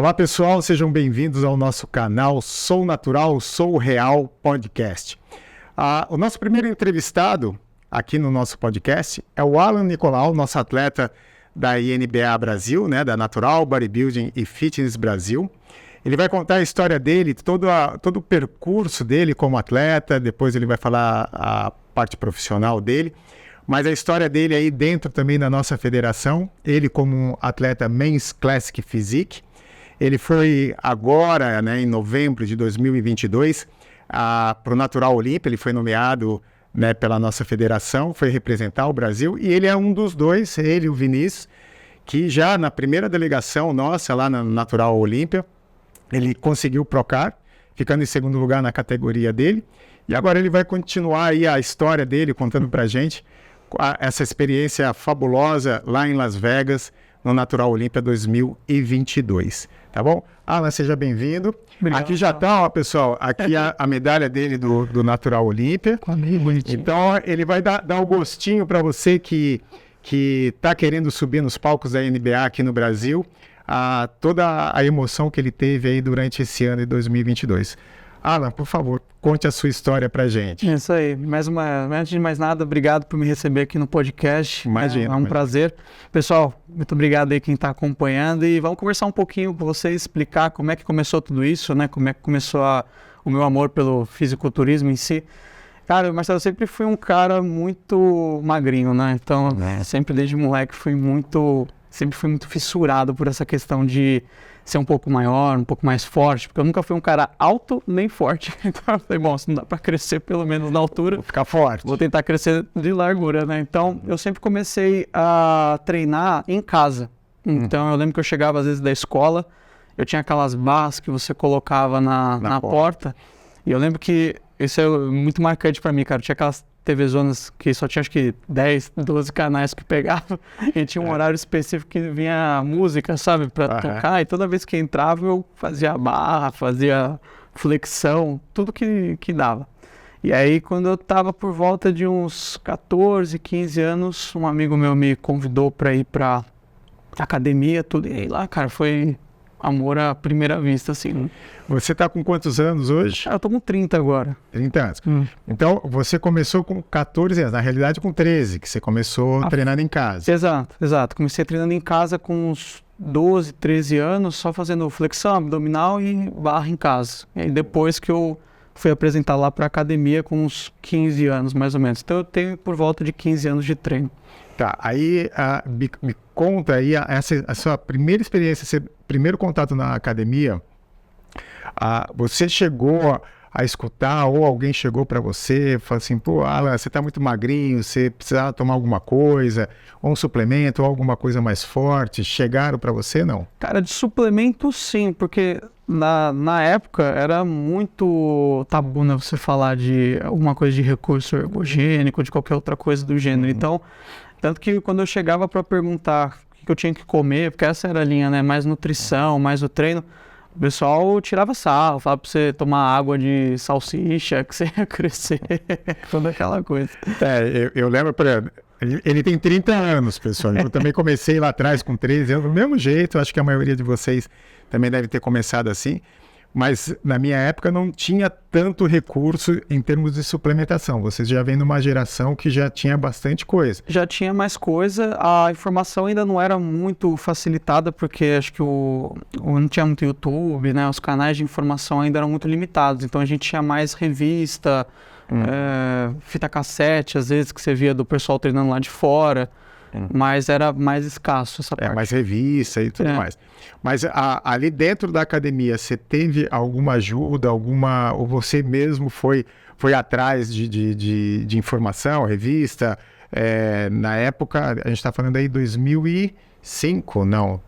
Olá pessoal, sejam bem-vindos ao nosso canal Sou Natural, Sou Real Podcast. O nosso primeiro entrevistado aqui no nosso podcast é o Alan Nicolau, nosso atleta da INBA Brasil, né, da Natural Bodybuilding e Fitness Brasil. Ele vai contar a história dele, todo o percurso dele como atleta, depois ele vai falar a parte profissional dele, mas a história dele aí dentro também da nossa federação, ele como um atleta Men's Classic Physique. Ele foi agora, né, em novembro de 2022, para o Natural Olympia, ele foi nomeado, né, pela nossa federação, foi representar o Brasil, e ele é um dos dois, ele e o Vinícius, que já na primeira delegação nossa, lá na Natural Olympia, ele conseguiu o Procar, ficando em segundo lugar na categoria dele, e agora ele vai continuar aí a história dele, contando pra gente essa experiência fabulosa lá em Las Vegas, no Natural Olympia 2022. Tá bom? Alan, seja bem-vindo. Aqui já tá, ó, pessoal, aqui a medalha dele do Natural Olympia. Bonitinho. Então, ele vai dar o gostinho para você que tá querendo subir nos palcos da NBA aqui no Brasil, toda a emoção que ele teve aí durante esse ano de 2022. Alan, por favor, conte a sua história pra gente. É isso aí. Antes de mais nada, obrigado por me receber aqui no podcast. Imagina. É um prazer. Pessoal, muito obrigado aí quem está acompanhando e vamos conversar um pouquinho com vocês, explicar como é que começou tudo isso, né? Como é que começou o meu amor pelo fisiculturismo em si. Cara, Marcelo, eu sempre fui um cara muito magrinho, né? Então, sempre desde moleque sempre fui muito fissurado por essa questão de ser um pouco maior, um pouco mais forte, porque eu nunca fui um cara alto nem forte. Então eu falei, bom, se não dá pra crescer pelo menos na altura, vou ficar forte. Vou tentar crescer de largura, né? Então eu sempre comecei a treinar em casa. Então eu lembro que eu chegava às vezes da escola, eu tinha aquelas barras que você colocava na porta, e eu lembro que isso é muito marcante pra mim, cara. Eu tinha aquelas TV-zonas que só tinha acho que 10, 12 canais que pegavam e tinha um horário específico que vinha música, sabe, pra tocar, e toda vez que entrava eu fazia barra, fazia flexão, tudo que dava. E aí quando eu tava por volta de uns 14, 15 anos, um amigo meu me convidou pra ir pra academia, tudo, e aí lá, cara, foi amor à primeira vista, assim, né? Você tá com quantos anos hoje? Eu tô com 30 agora. 30 anos. Então, você começou com 14 anos, na realidade com 13, que você começou treinando em casa. Exato. Comecei treinando em casa com uns 12, 13 anos, só fazendo flexão abdominal e barra em casa. E aí depois que eu fui apresentar lá pra academia com uns 15 anos, mais ou menos. Então eu tenho por volta de 15 anos de treino. Tá, aí me conta aí a sua primeira experiência, seu primeiro contato na academia. Você chegou a escutar ou alguém chegou para você e falou assim, pô, Alan, você tá muito magrinho, você precisa tomar alguma coisa, ou um suplemento, ou alguma coisa mais forte? Chegaram para você, não? Cara, de suplemento sim, porque na época era muito tabu, né, você falar de alguma coisa de recurso ergogênico, de qualquer outra coisa do gênero. Então, tanto que quando eu chegava para perguntar o que eu tinha que comer, porque essa era a linha, né, mais nutrição, mais o treino, o pessoal tirava sarro, falava pra você tomar água de salsicha, que você ia crescer, toda aquela coisa. Eu lembro, ele tem 30 anos, pessoal, eu também comecei lá atrás com 13 anos, do mesmo jeito, acho que a maioria de vocês também deve ter começado assim, mas na minha época não tinha tanto recurso em termos de suplementação. Vocês já vêm numa geração que já tinha bastante coisa. Já tinha mais coisa, a informação ainda não era muito facilitada, porque acho que não tinha muito YouTube, né? Os canais de informação ainda eram muito limitados, então a gente tinha mais revista, fita cassete, às vezes, que você via do pessoal treinando lá de fora. Mas era mais escasso essa parte. Mais revista e tudo mais. Mas ali dentro da academia, você teve alguma ajuda, ou você mesmo foi atrás de informação, revista? Na época, a gente está falando aí 2005, não,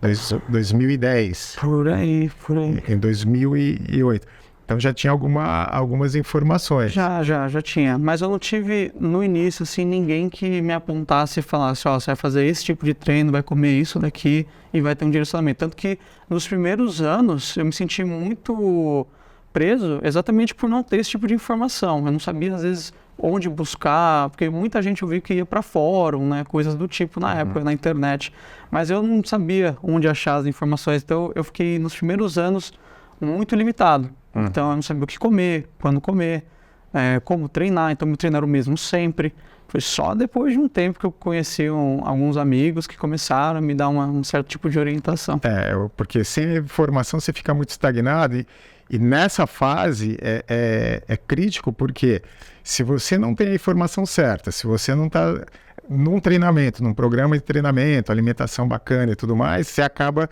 2010. Por aí. Em 2008. Então já tinha algumas informações. Já tinha. Mas eu não tive, no início, assim, ninguém que me apontasse e falasse, ó, você vai fazer esse tipo de treino, vai comer isso daqui e vai ter um direcionamento. Tanto que nos primeiros anos eu me senti muito preso exatamente por não ter esse tipo de informação. Eu não sabia, às vezes, onde buscar, porque muita gente eu vi que ia para fórum, né, coisas do tipo na época, na internet, mas eu não sabia onde achar as informações, então eu fiquei nos primeiros anos muito limitado, então eu não sabia o que comer, quando comer, como treinar, então meu treino era o mesmo sempre. Foi só depois de um tempo que eu conheci alguns amigos que começaram a me dar um certo tipo de orientação. Porque sem informação você fica muito estagnado e nessa fase é crítico, porque se você não tem a informação certa, se você não está num treinamento, num programa de treinamento, alimentação bacana e tudo mais, você acaba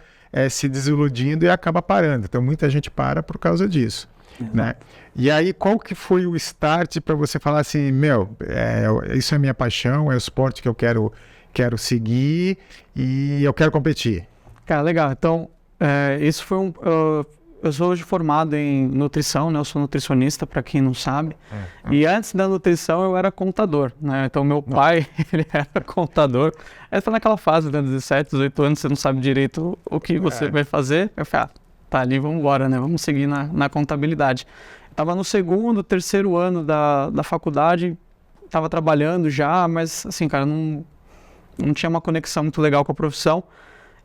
se desiludindo e acaba parando. Então muita gente para por causa disso. Né? E aí, qual que foi o start para você falar assim, isso é minha paixão, é o esporte que eu quero seguir e eu quero competir? Cara, legal. Então, isso foi eu sou hoje formado em nutrição, né? Eu sou nutricionista, para quem não sabe. E antes da nutrição, eu era contador, né? Então, meu pai, ele era contador. Aí, tá naquela fase, né? 17, 18 anos, você não sabe direito o que você vai fazer. Eu falei, tá ali, vamos embora, né? Vamos seguir na contabilidade. Estava no segundo, terceiro ano da faculdade, estava trabalhando já, mas assim, cara, não tinha uma conexão muito legal com a profissão.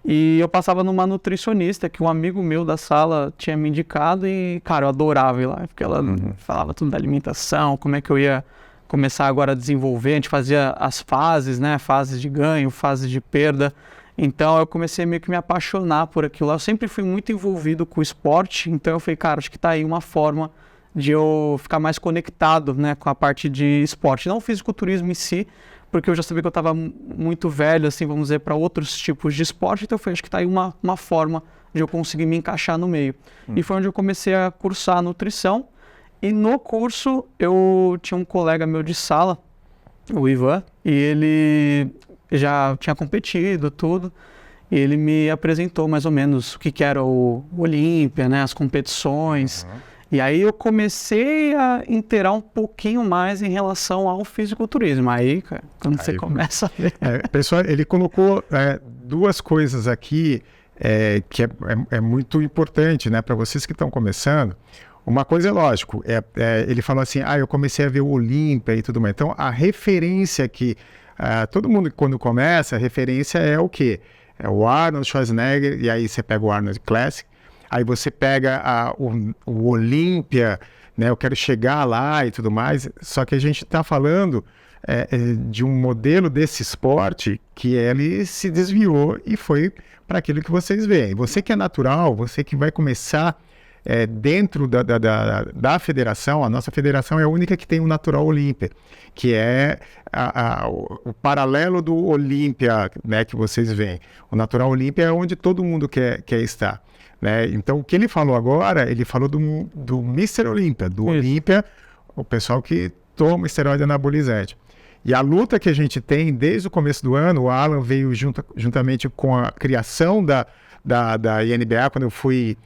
E eu passava numa nutricionista que um amigo meu da sala tinha me indicado e, cara, eu adorava ir lá, porque ela falava tudo da alimentação, como é que eu ia começar agora a desenvolver, a gente fazia as fases, né? Fases de ganho, fases de perda. Então eu comecei meio que me apaixonar por aquilo. Eu sempre fui muito envolvido com o esporte, então eu falei, cara, acho que tá aí uma forma de eu ficar mais conectado, né, com a parte de esporte. Não o fisiculturismo em si, porque eu já sabia que eu estava muito velho, assim, vamos dizer, para outros tipos de esporte, então eu falei, acho que tá aí uma forma de eu conseguir me encaixar no meio. E foi onde eu comecei a cursar nutrição, e no curso eu tinha um colega meu de sala, o Ivan, e ele já tinha competido, tudo, e ele me apresentou mais ou menos o que era o Olímpia, né, as competições, e aí eu comecei a inteirar um pouquinho mais em relação ao fisiculturismo, aí, cara, quando você começa a ver... Pessoal, ele colocou duas coisas aqui que é muito importante, né, para vocês que estão começando. Uma coisa é lógico, ele falou assim, eu comecei a ver o Olímpia e tudo mais, então a referência que todo mundo quando começa, a referência é o quê? É o Arnold Schwarzenegger, e aí você pega o Arnold Classic, aí você pega o Olímpia, né? Eu quero chegar lá e tudo mais, só que a gente está falando de um modelo desse esporte que ele se desviou e foi para aquilo que vocês veem. Você que é natural, você que vai começar dentro da federação, a nossa federação é a única que tem o Natural Olímpia, que é o paralelo do Olímpia, né, que vocês veem. O Natural Olímpia é onde todo mundo quer estar. Né? Então, o que ele falou agora, ele falou do Mr. Olímpia, do Olímpia, o pessoal que toma esteroide anabolizante. E a luta que a gente tem desde o começo do ano, o Alan veio juntamente com a criação da INBA, quando eu fui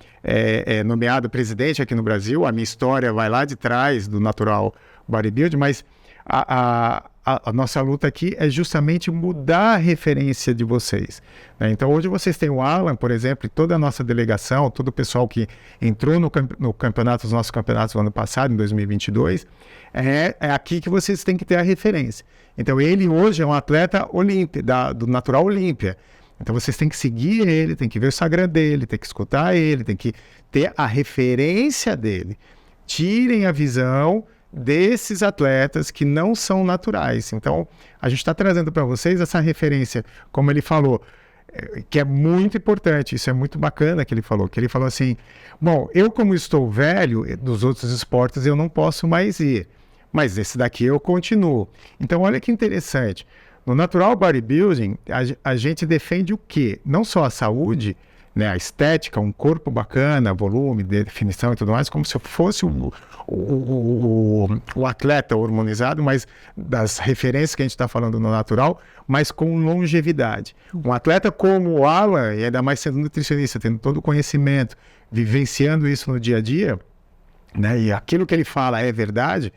nomeado presidente aqui no Brasil. A minha história vai lá de trás do Natural Bodybuilding, mas a nossa luta aqui é justamente mudar a referência de vocês. Né? Então, hoje vocês têm o Alan, por exemplo, e toda a nossa delegação, todo o pessoal que entrou no campeonato, os nossos campeonatos do ano passado, em 2022, é aqui que vocês têm que ter a referência. Então, ele hoje é um atleta do Natural Olímpia. Então, vocês têm que seguir ele, tem que ver o Instagram dele, tem que escutar ele, tem que ter a referência dele. Tirem a visão desses atletas que não são naturais. Então, a gente está trazendo para vocês essa referência, como ele falou, que é muito importante, isso é muito bacana que ele falou assim, bom, eu como estou velho, dos outros esportes eu não posso mais ir, mas esse daqui eu continuo. Então, olha que interessante, no Natural Bodybuilding, a gente defende o quê? Não só a saúde, né, a estética, um corpo bacana, volume, definição e tudo mais, como se fosse o atleta hormonizado, mas das referências que a gente está falando no natural, mas com longevidade. Um atleta como o Alan, e ainda mais sendo nutricionista, tendo todo o conhecimento, vivenciando isso no dia a dia, né, e aquilo que ele fala é verdade,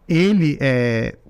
ele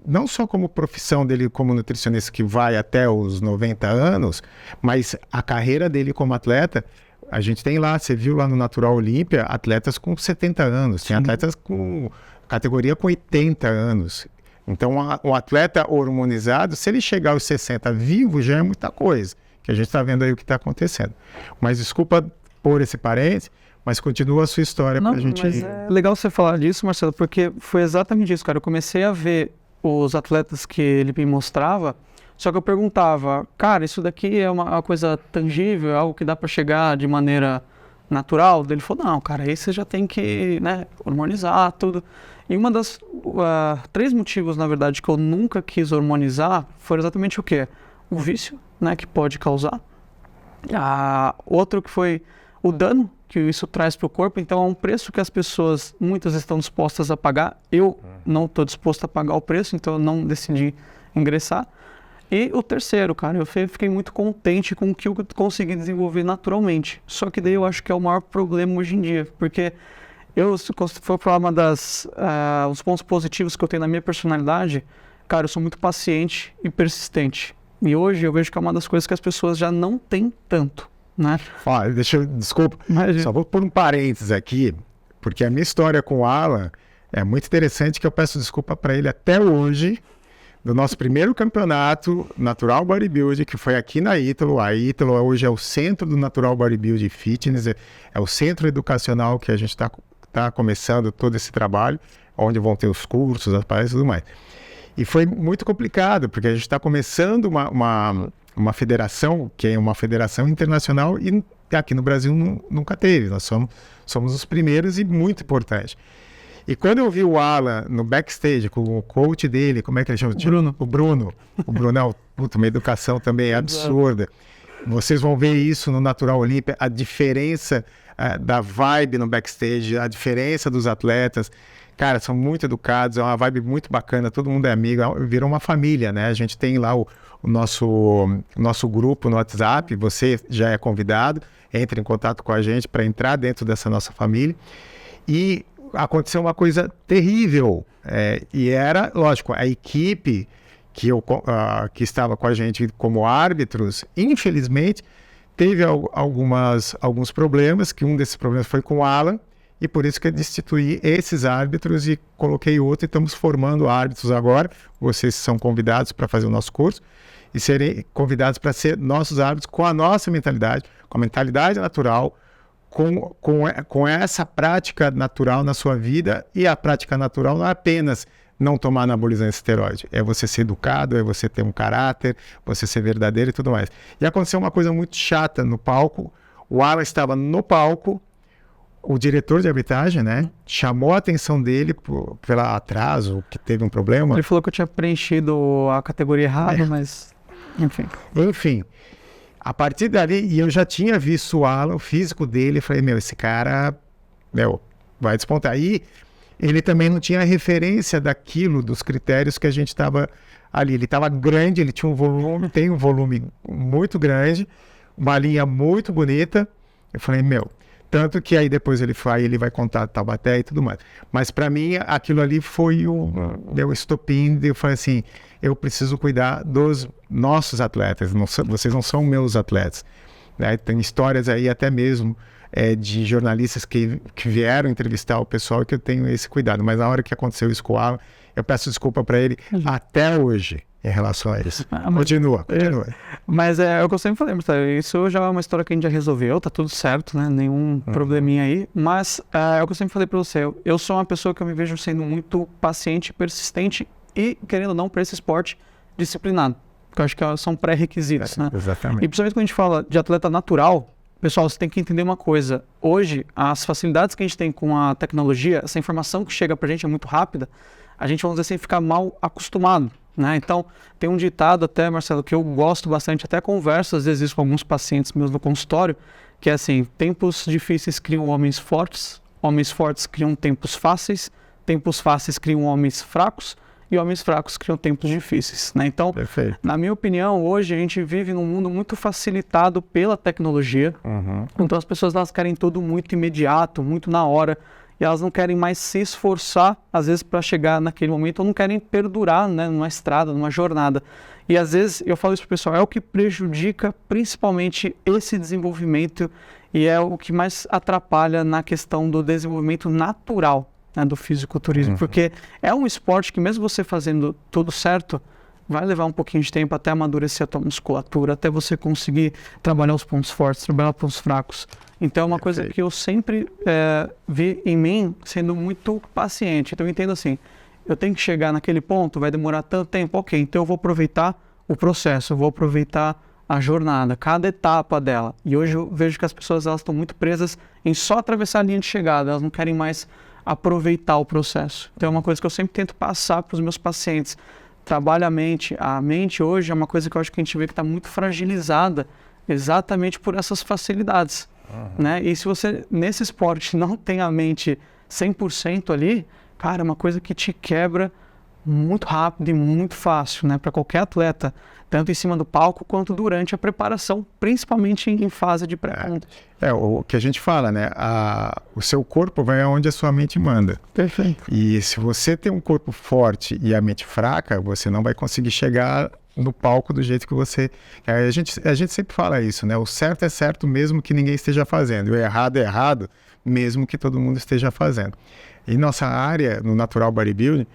não só como profissão dele como nutricionista que vai até os 90 anos, mas a carreira dele como atleta, a gente tem lá, você viu lá no Natural Olímpia, atletas com 70 anos, tem atletas com categoria com 80 anos, Então, um atleta hormonizado, se ele chegar aos 60 vivo, já é muita coisa, que a gente está vendo aí o que está acontecendo. Mas desculpa por esse parênteses, mas continua a sua história para a gente... Mas é legal você falar disso, Marcelo, porque foi exatamente isso, cara. Eu comecei a ver os atletas que ele me mostrava, só que eu perguntava, cara, isso daqui é uma coisa tangível, é algo que dá para chegar de maneira natural? Ele falou, não, cara, aí você já tem que, né, hormonizar tudo. E uma das 3 motivos, na verdade, que eu nunca quis hormonizar foi exatamente o quê? O vício, né, que pode causar. Outro que foi o dano que isso traz para o corpo. Então é um preço que as pessoas, muitas estão dispostas a pagar. Eu não estou disposto a pagar o preço, então eu não decidi ingressar. E o terceiro, cara, eu fiquei muito contente com o que eu consegui desenvolver naturalmente. Só que daí eu acho que é o maior problema hoje em dia, porque se for falar os pontos positivos que eu tenho na minha personalidade, cara, eu sou muito paciente e persistente. E hoje eu vejo que é uma das coisas que as pessoas já não têm tanto, né? Desculpa, só vou pôr um parênteses aqui, porque a minha história com o Alan é muito interessante, que eu peço desculpa para ele até hoje, do nosso primeiro campeonato Natural Bodybuilding, que foi aqui na Ítalo. A Ítalo hoje é o centro do Natural Bodybuilding Fitness, é o centro educacional que a gente está começando todo esse trabalho, onde vão ter os cursos, as palestras e tudo mais. E foi muito complicado, porque a gente está começando uma federação, que é uma federação internacional, e aqui no Brasil nunca teve. Nós somos os primeiros e muito importante. E quando eu vi o Alan no backstage com o coach dele, como é que ele chama? O Bruno. O Brunão, uma educação também absurda. Vocês vão ver isso no Natural Olímpia, a diferença da vibe no backstage, a diferença dos atletas. Cara, são muito educados, é uma vibe muito bacana, todo mundo é amigo, virou uma família, né? A gente tem lá o nosso grupo no WhatsApp, você já é convidado, entre em contato com a gente para entrar dentro dessa nossa família. E aconteceu uma coisa terrível, e era, lógico, a equipe que estava com a gente como árbitros, infelizmente, teve alguns problemas, que um desses problemas foi com o Alan, e por isso que eu destituí esses árbitros e coloquei outro, e estamos formando árbitros agora. Vocês são convidados para fazer o nosso curso e serem convidados para ser nossos árbitros com a nossa mentalidade, com a mentalidade natural, com essa prática natural na sua vida. E a prática natural não é apenas não tomar anabolizante esteroide, é você ser educado, é você ter um caráter, você ser verdadeiro e tudo mais. E aconteceu uma coisa muito chata no palco. O Alan estava no palco, o diretor de arbitragem, né, chamou a atenção dele pelo atraso, que teve um problema. Ele falou que eu tinha preenchido a categoria errada, mas Enfim, a partir dali, e eu já tinha visto o Alan, o físico dele, falei, esse cara, vai despontar. Aí ele também não tinha referência daquilo, dos critérios que a gente estava ali. Ele estava grande, ele tinha tem um volume muito grande, uma linha muito bonita. Eu falei, tanto que aí depois ele vai contar Taubaté e tudo mais. Mas para mim, aquilo ali foi o meu estopim. Eu falei assim, eu preciso cuidar dos nossos atletas, vocês não são meus atletas. Né? Tem histórias aí até mesmo de jornalistas que vieram entrevistar o pessoal, e que eu tenho esse cuidado. Mas na hora que aconteceu isso com o Alan, eu peço desculpa para ele até hoje em relação a isso. Continua. Mas é o que eu sempre falei, isso já é uma história que a gente já resolveu, tá tudo certo, né? Nenhum probleminha aí. Mas é o que eu sempre falei para você, eu sou uma pessoa que eu me vejo sendo muito paciente, persistente e, querendo ou não, para esse esporte, disciplinado. Porque eu acho que são pré-requisitos, né? Exatamente. E principalmente quando a gente fala de atleta natural, pessoal, você tem que entender uma coisa. Hoje, as facilidades que a gente tem com a tecnologia, essa informação que chega pra gente é muito rápida, a gente, vamos dizer assim, fica mal acostumado, né? Então, tem um ditado até, Marcelo, que eu gosto bastante, até converso às vezes com alguns pacientes meus no consultório, que é assim, tempos difíceis criam homens fortes criam tempos fáceis criam homens fracos, e homens fracos criam tempos difíceis, né? Então, perfeito. Na minha opinião, hoje a gente vive num mundo muito facilitado pela tecnologia. Então as pessoas elas querem tudo muito imediato, muito na hora, e elas não querem mais se esforçar, às vezes, para chegar naquele momento, ou não querem perdurar, né, numa estrada, numa jornada. E às vezes, eu falo isso para o pessoal, é o que prejudica principalmente esse desenvolvimento, e é o que mais atrapalha na questão do desenvolvimento natural. né, do fisiculturismo, porque é um esporte que mesmo você fazendo tudo certo, vai levar um pouquinho de tempo até amadurecer a tua musculatura, até você conseguir trabalhar os pontos fortes, trabalhar os pontos fracos. Então é uma coisa que eu sempre vi em mim sendo muito paciente. Então eu entendo assim, eu tenho que chegar naquele ponto, vai demorar tanto tempo, ok, então eu vou aproveitar o processo, eu vou aproveitar a jornada, cada etapa dela. E hoje eu vejo que as pessoas elas estão muito presas em só atravessar a linha de chegada, elas não querem mais aproveitar o processo. Então é uma coisa que eu sempre tento passar para os meus pacientes. Trabalha a mente. A mente hoje é uma coisa que eu acho que a gente vê que está muito fragilizada exatamente por essas facilidades. Né? E se você, nesse esporte, não tem a mente 100% ali, cara, é uma coisa que te quebra muito rápido e muito fácil, né? Para qualquer atleta, tanto em cima do palco quanto durante a preparação, principalmente em fase de pré-conta. O que a gente fala, né? O seu corpo vai aonde a sua mente manda. Perfeito. E se você tem um corpo forte e a mente fraca, você não vai conseguir chegar no palco do jeito que você... A gente sempre fala isso, né? O certo é certo mesmo que ninguém esteja fazendo. E o errado é errado mesmo que todo mundo esteja fazendo. E nossa área, no Natural Bodybuilding,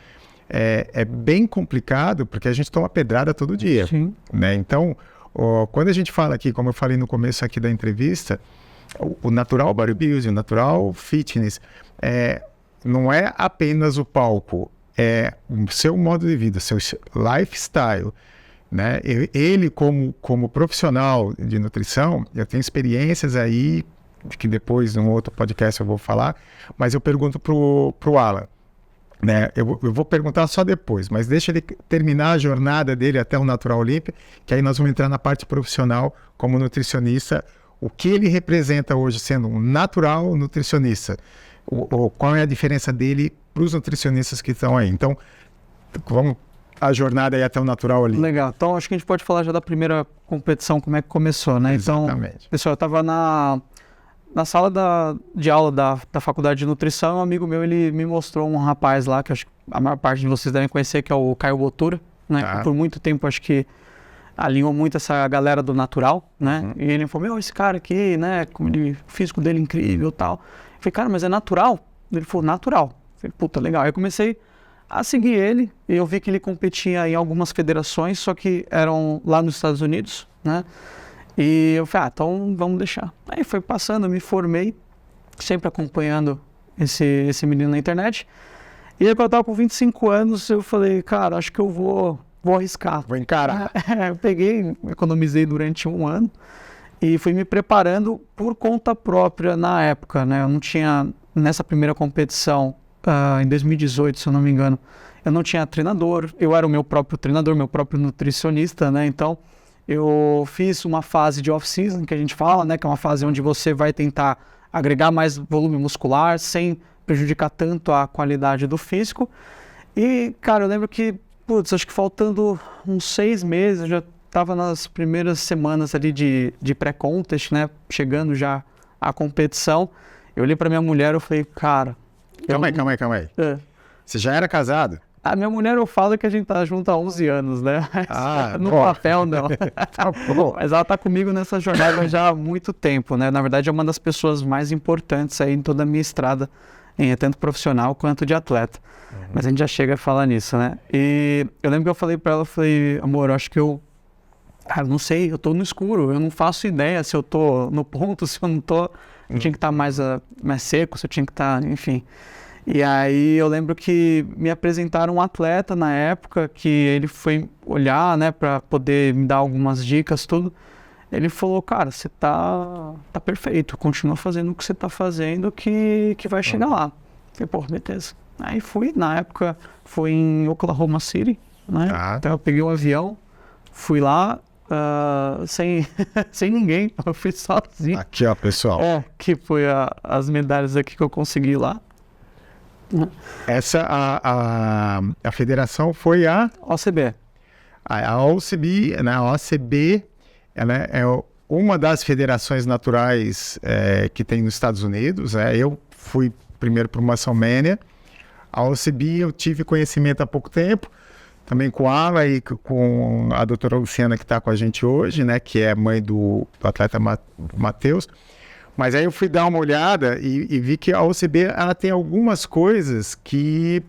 é bem complicado porque a gente toma pedrada todo dia. Sim. Né? Então, quando a gente fala aqui, como eu falei no começo aqui da entrevista, o Natural Bodybuilding, o Natural Fitness, não é apenas o palco, é o seu modo de vida, seu lifestyle. Né? Ele, como profissional de nutrição, eu tenho experiências aí, que depois, num outro podcast eu vou falar, mas eu pergunto pro Alan. Né? Eu vou perguntar só depois, mas deixa ele terminar a jornada dele até o Natural Olympia, que aí nós vamos entrar na parte profissional como nutricionista, o que ele representa hoje sendo um natural nutricionista, qual é a diferença dele para os nutricionistas que estão aí. Então, vamos a jornada aí até o Natural Olympia. Legal, então acho que a gente pode falar já da primeira competição, como é que começou, né? Exatamente. Então, pessoal, eu estava na sala de aula da faculdade de nutrição, um amigo meu, ele me mostrou um rapaz lá, que acho que a maior parte de vocês devem conhecer, que é o Caio Botura, né? Ah. Por muito tempo, acho que alinhou muito essa galera do natural, né? E ele falou, esse cara aqui, né? Como o físico dele é incrível e tal. Eu falei, cara, mas é natural? Ele falou, natural. Eu falei, puta, legal. Aí eu comecei a seguir ele, e eu vi que ele competia em algumas federações, só que eram lá nos Estados Unidos, né? E eu falei, então vamos deixar. Aí foi passando, eu me formei, sempre acompanhando esse menino na internet. E aí, quando eu tava com 25 anos, eu falei, cara, acho que eu vou arriscar. Vou encarar. Eu peguei, economizei durante 1 ano e fui me preparando por conta própria na época, né? Eu não tinha, nessa primeira competição, em 2018, se eu não me engano, eu não tinha treinador, eu era o meu próprio treinador, meu próprio nutricionista, né? Então, eu fiz uma fase de off-season, que a gente fala, né? Que é uma fase onde você vai tentar agregar mais volume muscular, sem prejudicar tanto a qualidade do físico. E, cara, eu lembro que, acho que faltando uns 6 meses, eu já estava nas primeiras semanas ali de pré-contest, né? Chegando já à competição. Eu olhei para minha mulher e falei, cara... Calma aí. Você já era casado? A minha mulher, eu falo que a gente tá junto há 11 anos, né? No papel, não. Mas ela tá comigo nessa jornada já há muito tempo, né? Na verdade, é uma das pessoas mais importantes aí em toda a minha estrada, tanto profissional quanto de atleta. Mas a gente já chega a falar nisso, né? E eu lembro que eu falei pra ela, amor, eu acho que eu não sei, eu tô no escuro, eu não faço ideia se eu tô no ponto, se eu não tô, eu tinha que estar mais seco, se eu tinha que estar, enfim... E aí eu lembro que me apresentaram um atleta na época, que ele foi olhar, né, para poder me dar algumas dicas, tudo. Ele falou, cara, você tá perfeito, continua fazendo o que você tá fazendo que vai chegar lá. Eu falei, beleza. Aí fui, na época foi em Oklahoma City, né? Então eu peguei um avião, fui lá, sem ninguém, eu fui sozinho. Aqui, ó, pessoal. Que foi as medalhas aqui que eu consegui lá. Essa, a federação foi a... OCB. A OCB, né? A OCB, ela é uma das federações naturais que tem nos Estados Unidos. Eu fui primeiro para uma WrestleMania. A OCB eu tive conhecimento há pouco tempo, também com a Ala e com a doutora Luciana, que está com a gente hoje, né? Que é mãe do atleta Matheus. Mas aí eu fui dar uma olhada e vi que a OCB ela tem algumas coisas que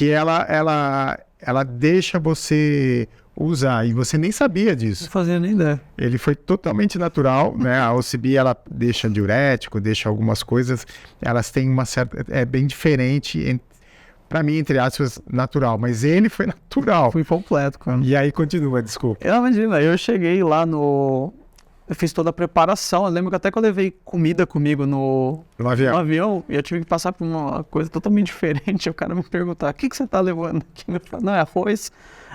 ela deixa você usar, e você nem sabia disso. Não fazia nem ideia. Ele foi totalmente natural, né? A OCB, ela deixa diurético, deixa algumas coisas, elas têm uma certa... É bem diferente, para mim, entre aspas, natural. Mas ele foi natural. Fui completo, cara. E aí continua, desculpa. Imagina, eu cheguei lá eu fiz toda a preparação. Eu lembro que até que eu levei comida comigo no avião, e eu tive que passar por uma coisa totalmente diferente. O cara me perguntar, o que você tá levando aqui? Eu falei, não, é arroz,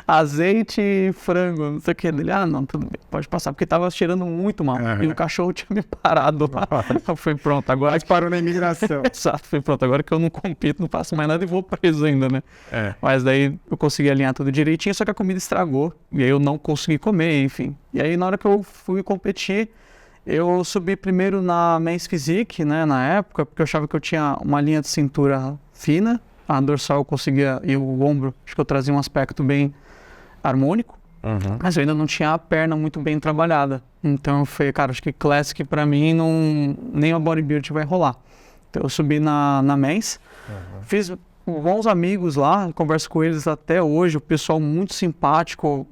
azeite e frango, não sei o que. Ele, não, tudo bem, pode passar, porque tava cheirando muito mal. E o cachorro tinha me parado lá. Eu fui pronto, agora... Mas parou na imigração. Exato, fui pronto, agora que eu não compito, não faço mais nada e vou preso ainda, né? Mas daí eu consegui alinhar tudo direitinho, só que a comida estragou, e aí eu não consegui comer, enfim. E aí na hora que eu fui competir, eu subi primeiro na Men's Physique, né, na época, porque eu achava que eu tinha uma linha de cintura fina, a dorsal eu conseguia, e o ombro, acho que eu trazia um aspecto bem harmônico, mas eu ainda não tinha a perna muito bem trabalhada. Então eu falei, cara, acho que Classic pra mim nem a bodybuild vai rolar. Então eu subi na Men's, fiz bons amigos lá, converso com eles até hoje, o pessoal muito simpático.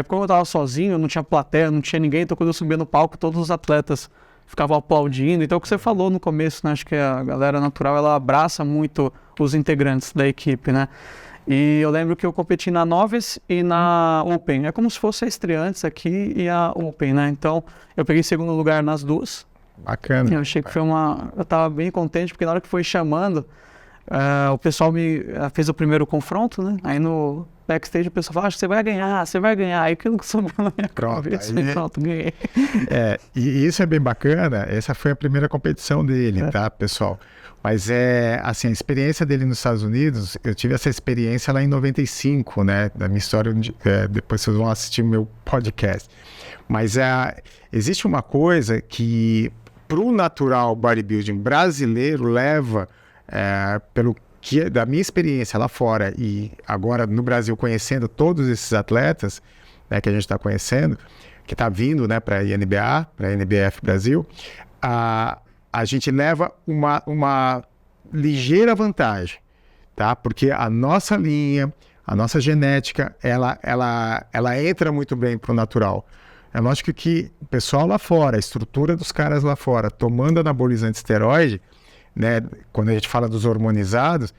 Como eu tava sozinho, não tinha plateia, não tinha ninguém, então quando eu subia no palco, todos os atletas ficavam aplaudindo. Então o que você falou no começo, né? Acho que a galera natural, ela abraça muito os integrantes da equipe, né? E eu lembro que eu competi na Novice e na Open. É como se fosse a estreantes aqui e a Open, né? Então eu peguei segundo lugar nas duas. Bacana. Eu achei que foi eu tava bem contente, porque na hora que foi chamando, o pessoal fez o primeiro confronto, né? Aí no backstage o pessoal falou, acho que você vai ganhar. Aí aquilo que subiu na minha cabeça, pronto, ganhei. E isso é bem bacana, essa foi a primeira competição dele, tá, pessoal? Mas assim, a experiência dele nos Estados Unidos, eu tive essa experiência lá em 95, né, da minha história, depois vocês vão assistir o meu podcast. Mas existe uma coisa que, pro natural bodybuilding brasileiro, leva, da minha experiência lá fora e agora no Brasil, conhecendo todos esses atletas, né, que a gente está conhecendo, que está vindo, né, para a INBA, para a NBF Brasil, a gente leva uma ligeira vantagem, tá? Porque a nossa linha, a nossa genética, ela entra muito bem para o natural. É lógico que o pessoal lá fora, a estrutura dos caras lá fora, tomando anabolizante esteroide, né, quando a gente fala dos hormonizados,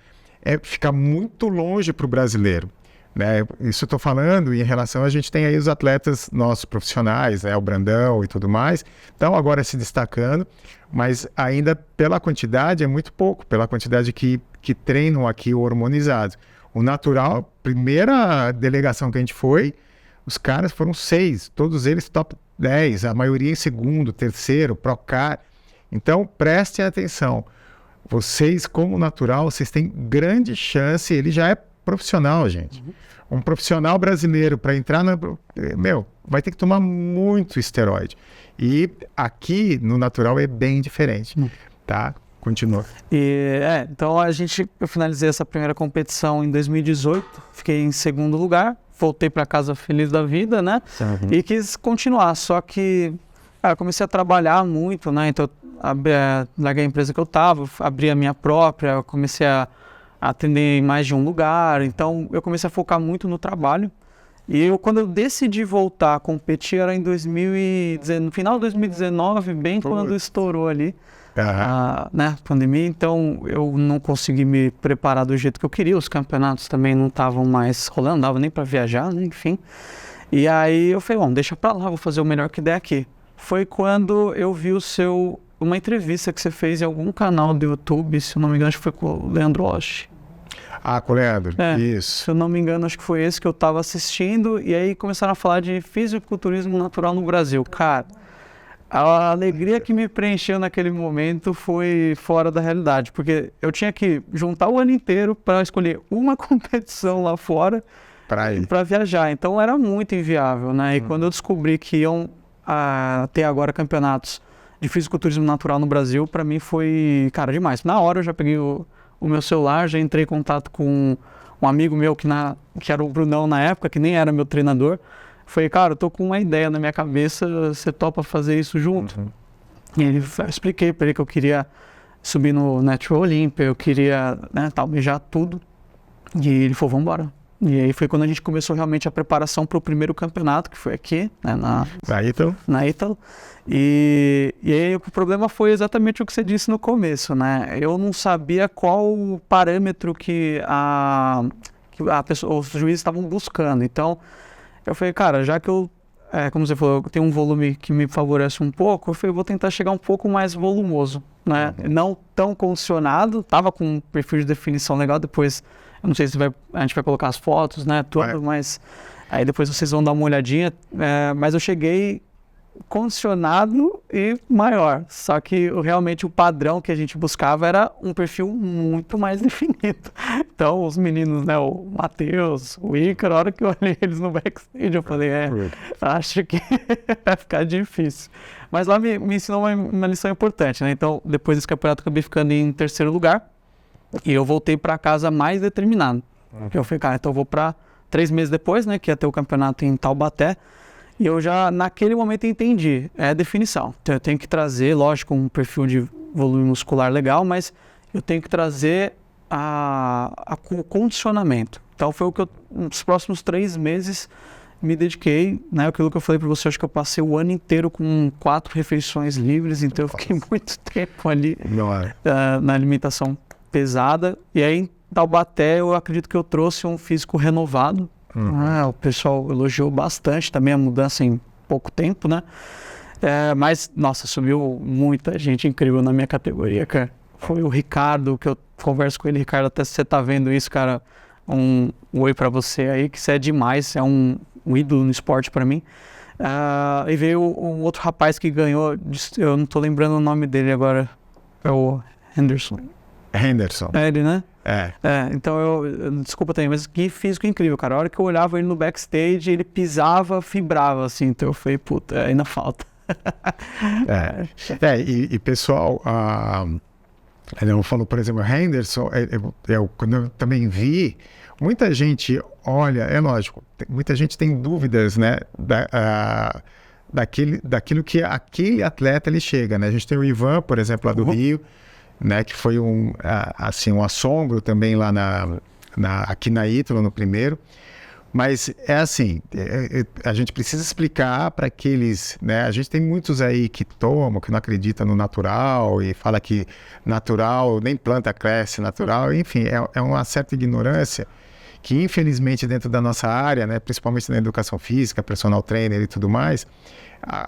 fica muito longe para o brasileiro, né? Isso eu estou falando em relação, a gente tem aí os atletas nossos profissionais, né, o Brandão e tudo mais, então agora se destacando, mas ainda pela quantidade é muito pouco, pela quantidade que treinam aqui o hormonizado. O natural, primeira delegação que a gente foi, os caras foram 6, todos eles top 10, a maioria em segundo, terceiro, Procar. Então prestem atenção. Vocês, como natural, vocês têm grande chance, ele já é profissional, gente. Um profissional brasileiro, para entrar vai ter que tomar muito esteroide. E aqui, no natural, é bem diferente, tá? Continua. Então eu finalizei essa primeira competição em 2018, fiquei em segundo lugar, voltei para casa feliz da vida, né? E quis continuar, só que eu comecei a trabalhar muito, né? Então larguei a empresa que eu estava, abri a minha própria, comecei a atender em mais de um lugar, então eu comecei a focar muito no trabalho. E quando eu decidi voltar a competir, era no final de 2019, bem quando estourou ali a pandemia, então eu não consegui me preparar do jeito que eu queria, os campeonatos também não estavam mais rolando, não dava nem para viajar, né? Enfim. E aí eu falei, bom, deixa para lá, vou fazer o melhor que der aqui. Foi quando eu vi uma entrevista que você fez em algum canal do YouTube, se eu não me engano, acho que foi com o Leandro Osh. Com o Leandro, isso. Se eu não me engano, acho que foi esse que eu estava assistindo, e aí começaram a falar de fisiculturismo natural no Brasil. Cara, a alegria que me preencheu naquele momento foi fora da realidade, porque eu tinha que juntar o ano inteiro para escolher uma competição lá fora para viajar, então era muito inviável, né? E quando eu descobri que iam ter agora campeonatos de fisiculturismo natural no Brasil, para mim foi, cara, demais. Na hora eu já peguei o meu celular, já entrei em contato com um amigo meu que era o Brunão na época, que nem era meu treinador. Falei, cara, eu tô com uma ideia na minha cabeça, você topa fazer isso junto? E eu expliquei para ele que eu queria subir no Natural Olympia, eu queria, né, almejar tudo. E ele falou, vamos embora. E aí foi quando a gente começou realmente a preparação para o primeiro campeonato, que foi aqui, né, na Ítalo. E aí o problema foi exatamente o que você disse no começo, né? Eu não sabia qual o parâmetro que a pessoa, os juízes estavam buscando. Então, eu falei, cara, já que como você falou, eu tenho um volume que me favorece um pouco, eu falei, vou tentar chegar um pouco mais volumoso, né? Não tão condicionado, tava com um perfil de definição legal, depois, eu não sei se a gente vai colocar as fotos, né, tudo, mas aí depois vocês vão dar uma olhadinha, mas eu cheguei condicionado e maior, só que realmente o padrão que a gente buscava era um perfil muito mais definido. Então os meninos, né, o Matheus, o Ícaro, a hora que eu olhei eles no backstage, eu falei, acho que vai ficar difícil. Mas lá me ensinou uma lição importante, né? Então depois desse campeonato eu acabei ficando em terceiro lugar e eu voltei para casa mais determinado. Eu falei, cara, então eu vou para 3 meses depois, né, que ia ter o campeonato em Taubaté. E eu já, naquele momento, entendi. É definição. Então, eu tenho que trazer, lógico, um perfil de volume muscular legal, mas eu tenho que trazer o condicionamento. Então, foi o que nos próximos 3 meses, me dediquei, né? Aquilo que eu falei para você, acho que eu passei o ano inteiro com 4 refeições livres, então eu fiquei muito tempo ali na alimentação pesada. E aí, em Taubaté, eu acredito que eu trouxe um físico renovado. O pessoal elogiou bastante também a mudança em pouco tempo, né? Mas, nossa, subiu muita gente incrível na minha categoria, cara. Foi o Ricardo, que eu converso com ele, Ricardo, até se você tá vendo isso, cara, um oi pra você aí, que você é demais, é um ídolo no esporte pra mim. E veio um outro rapaz que ganhou, eu não tô lembrando o nome dele agora, é o Henderson. É ele, né? Então desculpa também, mas que físico incrível, cara. A hora que eu olhava ele no backstage, ele pisava, fibrava, assim. Então eu falei, puta, ainda falta. E pessoal, eu falo, por exemplo, o Henderson, quando eu também vi, muita gente olha, é lógico, muita gente tem dúvidas, né, daquilo que aquele atleta ele chega, né? A gente tem o Ivan, por exemplo, lá do Rio, né, que foi um assombro também lá aqui na Ítalo, no primeiro. Mas a gente precisa explicar para aqueles, né, a gente tem muitos aí que tomam, que não acreditam no natural e fala que natural, nem planta cresce natural, enfim, é uma certa ignorância que infelizmente dentro da nossa área, né, principalmente na educação física, personal trainer e tudo mais,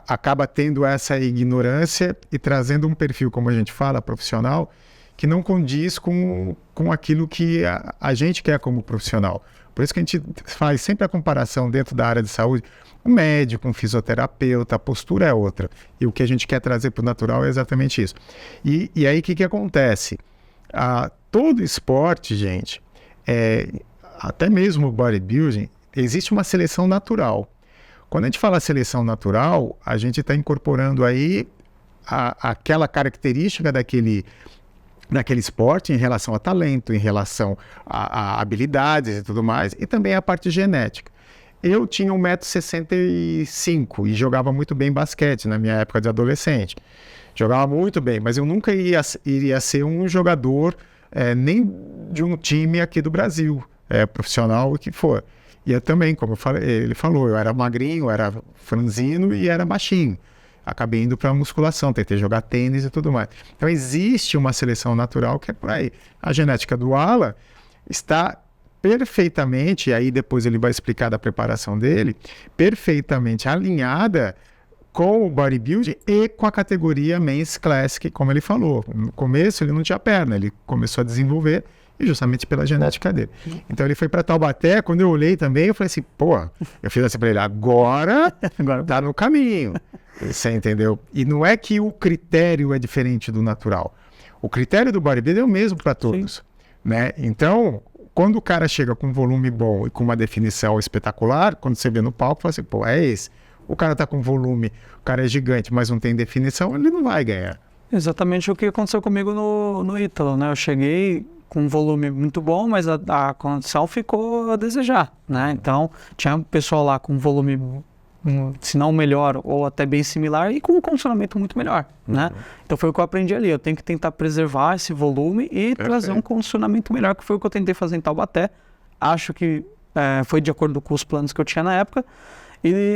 acaba tendo essa ignorância e trazendo um perfil, como a gente fala, profissional, que não condiz com aquilo que a gente quer como profissional. Por isso que a gente faz sempre a comparação dentro da área de saúde, um médico, um fisioterapeuta, a postura é outra. E o que a gente quer trazer para o natural é exatamente isso. E aí o que acontece? Todo esporte, gente, até mesmo o bodybuilding, existe uma seleção natural. Quando a gente fala seleção natural, a gente está incorporando aí aquela característica daquele esporte em relação a talento, em relação a habilidades e tudo mais, e também a parte genética. Eu tinha 1,65 m e jogava muito bem basquete na minha época de adolescente. Jogava muito bem, mas eu nunca iria ser um jogador nem de um time aqui do Brasil, profissional o que for. E eu também, como ele falou, eu era magrinho, eu era franzino e era baixinho. Acabei indo para a musculação, tentei jogar tênis e tudo mais. Então existe uma seleção natural que é por aí. A genética do Alan está perfeitamente, e aí depois ele vai explicar da preparação dele, perfeitamente alinhada com o bodybuilding e com a categoria Men's Classic, como ele falou. No começo ele não tinha perna, ele começou a desenvolver e justamente pela genética dele. Então ele foi para Taubaté, quando eu olhei também, eu falei assim, eu fiz assim para ele, agora tá no caminho. Você entendeu? E não é que o critério é diferente do natural. O critério do bodybuilding é o mesmo para todos, né? Então, quando o cara chega com um volume bom e com uma definição espetacular, quando você vê no palco, fala assim, é esse. O cara tá com volume, o cara é gigante, mas não tem definição, ele não vai ganhar. Exatamente o que aconteceu comigo no Ítalo, né? Eu cheguei com um volume muito bom, mas a condição ficou a desejar, né? Então, tinha um pessoal lá com volume se não melhor, ou até bem similar, e com um condicionamento muito melhor, né? Então foi o que eu aprendi ali, eu tenho que tentar preservar esse volume e trazer um condicionamento melhor, que foi o que eu tentei fazer em Taubaté. Acho que foi de acordo com os planos que eu tinha na época,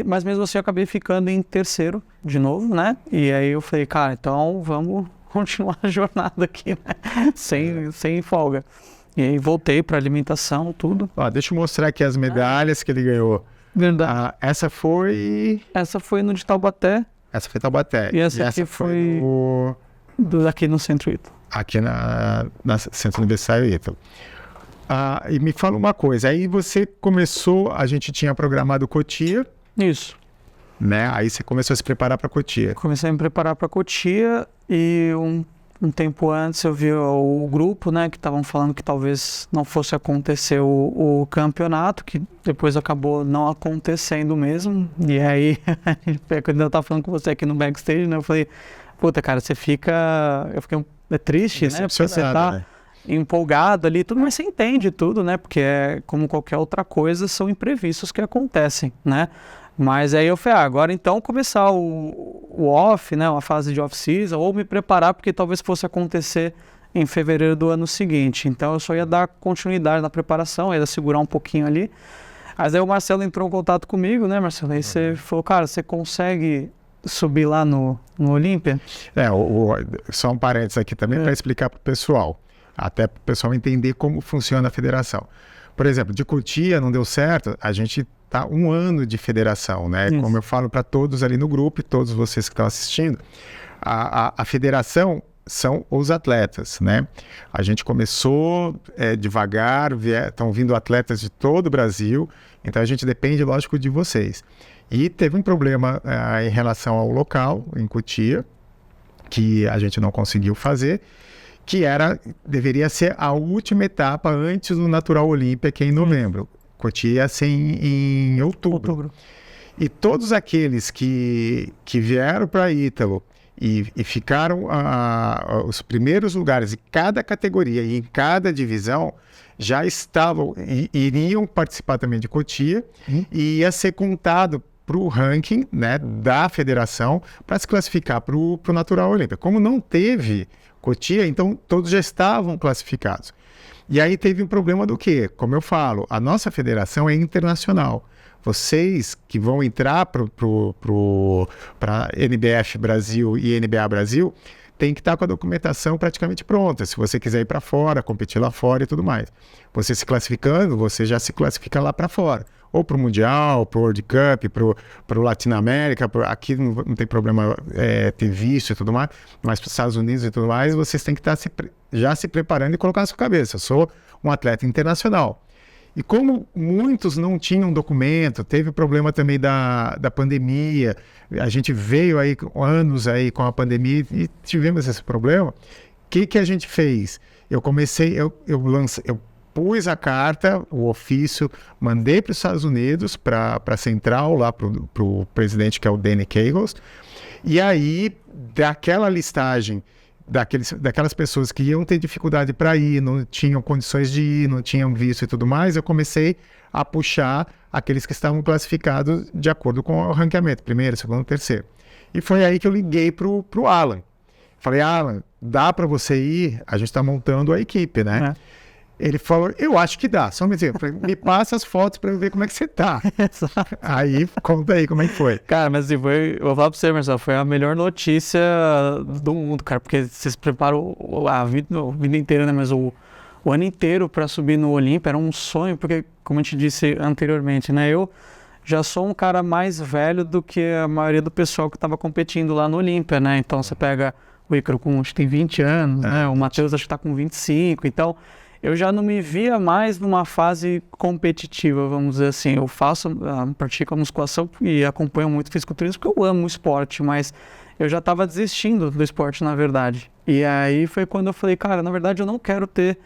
mas mesmo assim eu acabei ficando em terceiro de novo, né? E aí eu falei, cara, então vamos continuar a jornada aqui, né? Sem folga. E aí voltei para alimentação, tudo. Ó, deixa eu mostrar aqui as medalhas que ele ganhou. Verdade. Essa foi no de Taubaté. Essa foi Taubaté. E essa aqui foi aqui no Centro Ítalo. Aqui na Centro Universitário Ítalo. E me fala uma coisa, aí você começou, a gente tinha programado Cotia. Isso. Né? Aí você começou a se preparar para Cotia. Comecei a me preparar para Cotia e um tempo antes eu vi o grupo, né, que estavam falando que talvez não fosse acontecer o campeonato, que depois acabou não acontecendo mesmo. E aí, quando eu tava falando com você aqui no backstage, né, eu falei, puta, cara, eu fiquei triste, né, porque você tá... né? Empolgado ali, tudo, mas você entende tudo, né? Porque como qualquer outra coisa, são imprevistos que acontecem, né? Mas aí eu falei, agora então começar o off, né? Uma fase de off-season, ou me preparar, porque talvez fosse acontecer em fevereiro do ano seguinte. Então eu só ia dar continuidade na preparação, ia segurar um pouquinho ali. Mas aí o Marcelo entrou em contato comigo, né, Marcelo? Aí você falou, cara, você consegue subir lá no Olímpia? Só um parênteses aqui também para explicar para o pessoal. Até para o pessoal entender como funciona a federação. Por exemplo, de Cotia não deu certo, a gente está 1 ano de federação, né? Isso. Como eu falo para todos ali no grupo e todos vocês que estão assistindo, a federação são os atletas, né? A gente começou devagar, estão vindo atletas de todo o Brasil, então a gente depende, lógico, de vocês. E teve um problema em relação ao local, em Cotia, que a gente não conseguiu fazer, que deveria ser a última etapa antes do Natural Olímpia, que é em novembro. Cotia ia ser em outubro. E todos aqueles que vieram para Ítalo e ficaram os primeiros lugares em cada categoria e em cada divisão, já estavam, iriam participar também de Cotia, e ia ser contado para o ranking, né, da federação para se classificar para o Natural Olímpia. Como não teve Cotia, então todos já estavam classificados. E aí teve um problema do quê? Como eu falo, a nossa federação é internacional. Vocês que vão entrar para NBF Brasil e NBA Brasil, tem que estar com a documentação praticamente pronta. Se você quiser ir para fora, competir lá fora e tudo mais. Você se classificando, você já se classifica lá para fora. Ou para o Mundial, para o World Cup, para o Latinoamérica. Aqui não tem problema ter visto e tudo mais, mas para os Estados Unidos e tudo mais, vocês têm que estar já se preparando e colocar na sua cabeça. Eu sou um atleta internacional. E como muitos não tinham documento, teve o problema também da pandemia, a gente veio aí anos aí com a pandemia e tivemos esse problema. O que a gente fez? Eu pus a carta, o ofício, mandei para os Estados Unidos, para a central, lá para o presidente, que é o Danny Cagles, e aí, daquela listagem, daquelas pessoas que iam ter dificuldade para ir, não tinham condições de ir, não tinham visto e tudo mais, eu comecei a puxar aqueles que estavam classificados de acordo com o ranqueamento, primeiro, segundo, terceiro. E foi aí que eu liguei para o Alan. Falei, Alan, dá para você ir? A gente está montando a equipe, né? Ele falou, eu acho que dá, só me passa as fotos para eu ver como é que você tá. Aí, conta aí como é que foi. Cara, mas assim, eu vou falar pra você, Marcelo, foi a melhor notícia do mundo, cara, porque vocês preparam a vida inteira, né, mas o ano inteiro para subir no Olímpia era um sonho, porque, como a gente disse anteriormente, né, eu já sou um cara mais velho do que a maioria do pessoal que estava competindo lá no Olímpia, né, então você pega o Ícaro acho que tem 20 anos, né, o Matheus acho que tá com 25, então... Eu já não me via mais numa fase competitiva, vamos dizer assim. Eu pratico a musculação e acompanho muito o fisiculturismo porque eu amo o esporte, mas eu já estava desistindo do esporte, na verdade. E aí foi quando eu falei, cara, na verdade eu não quero ter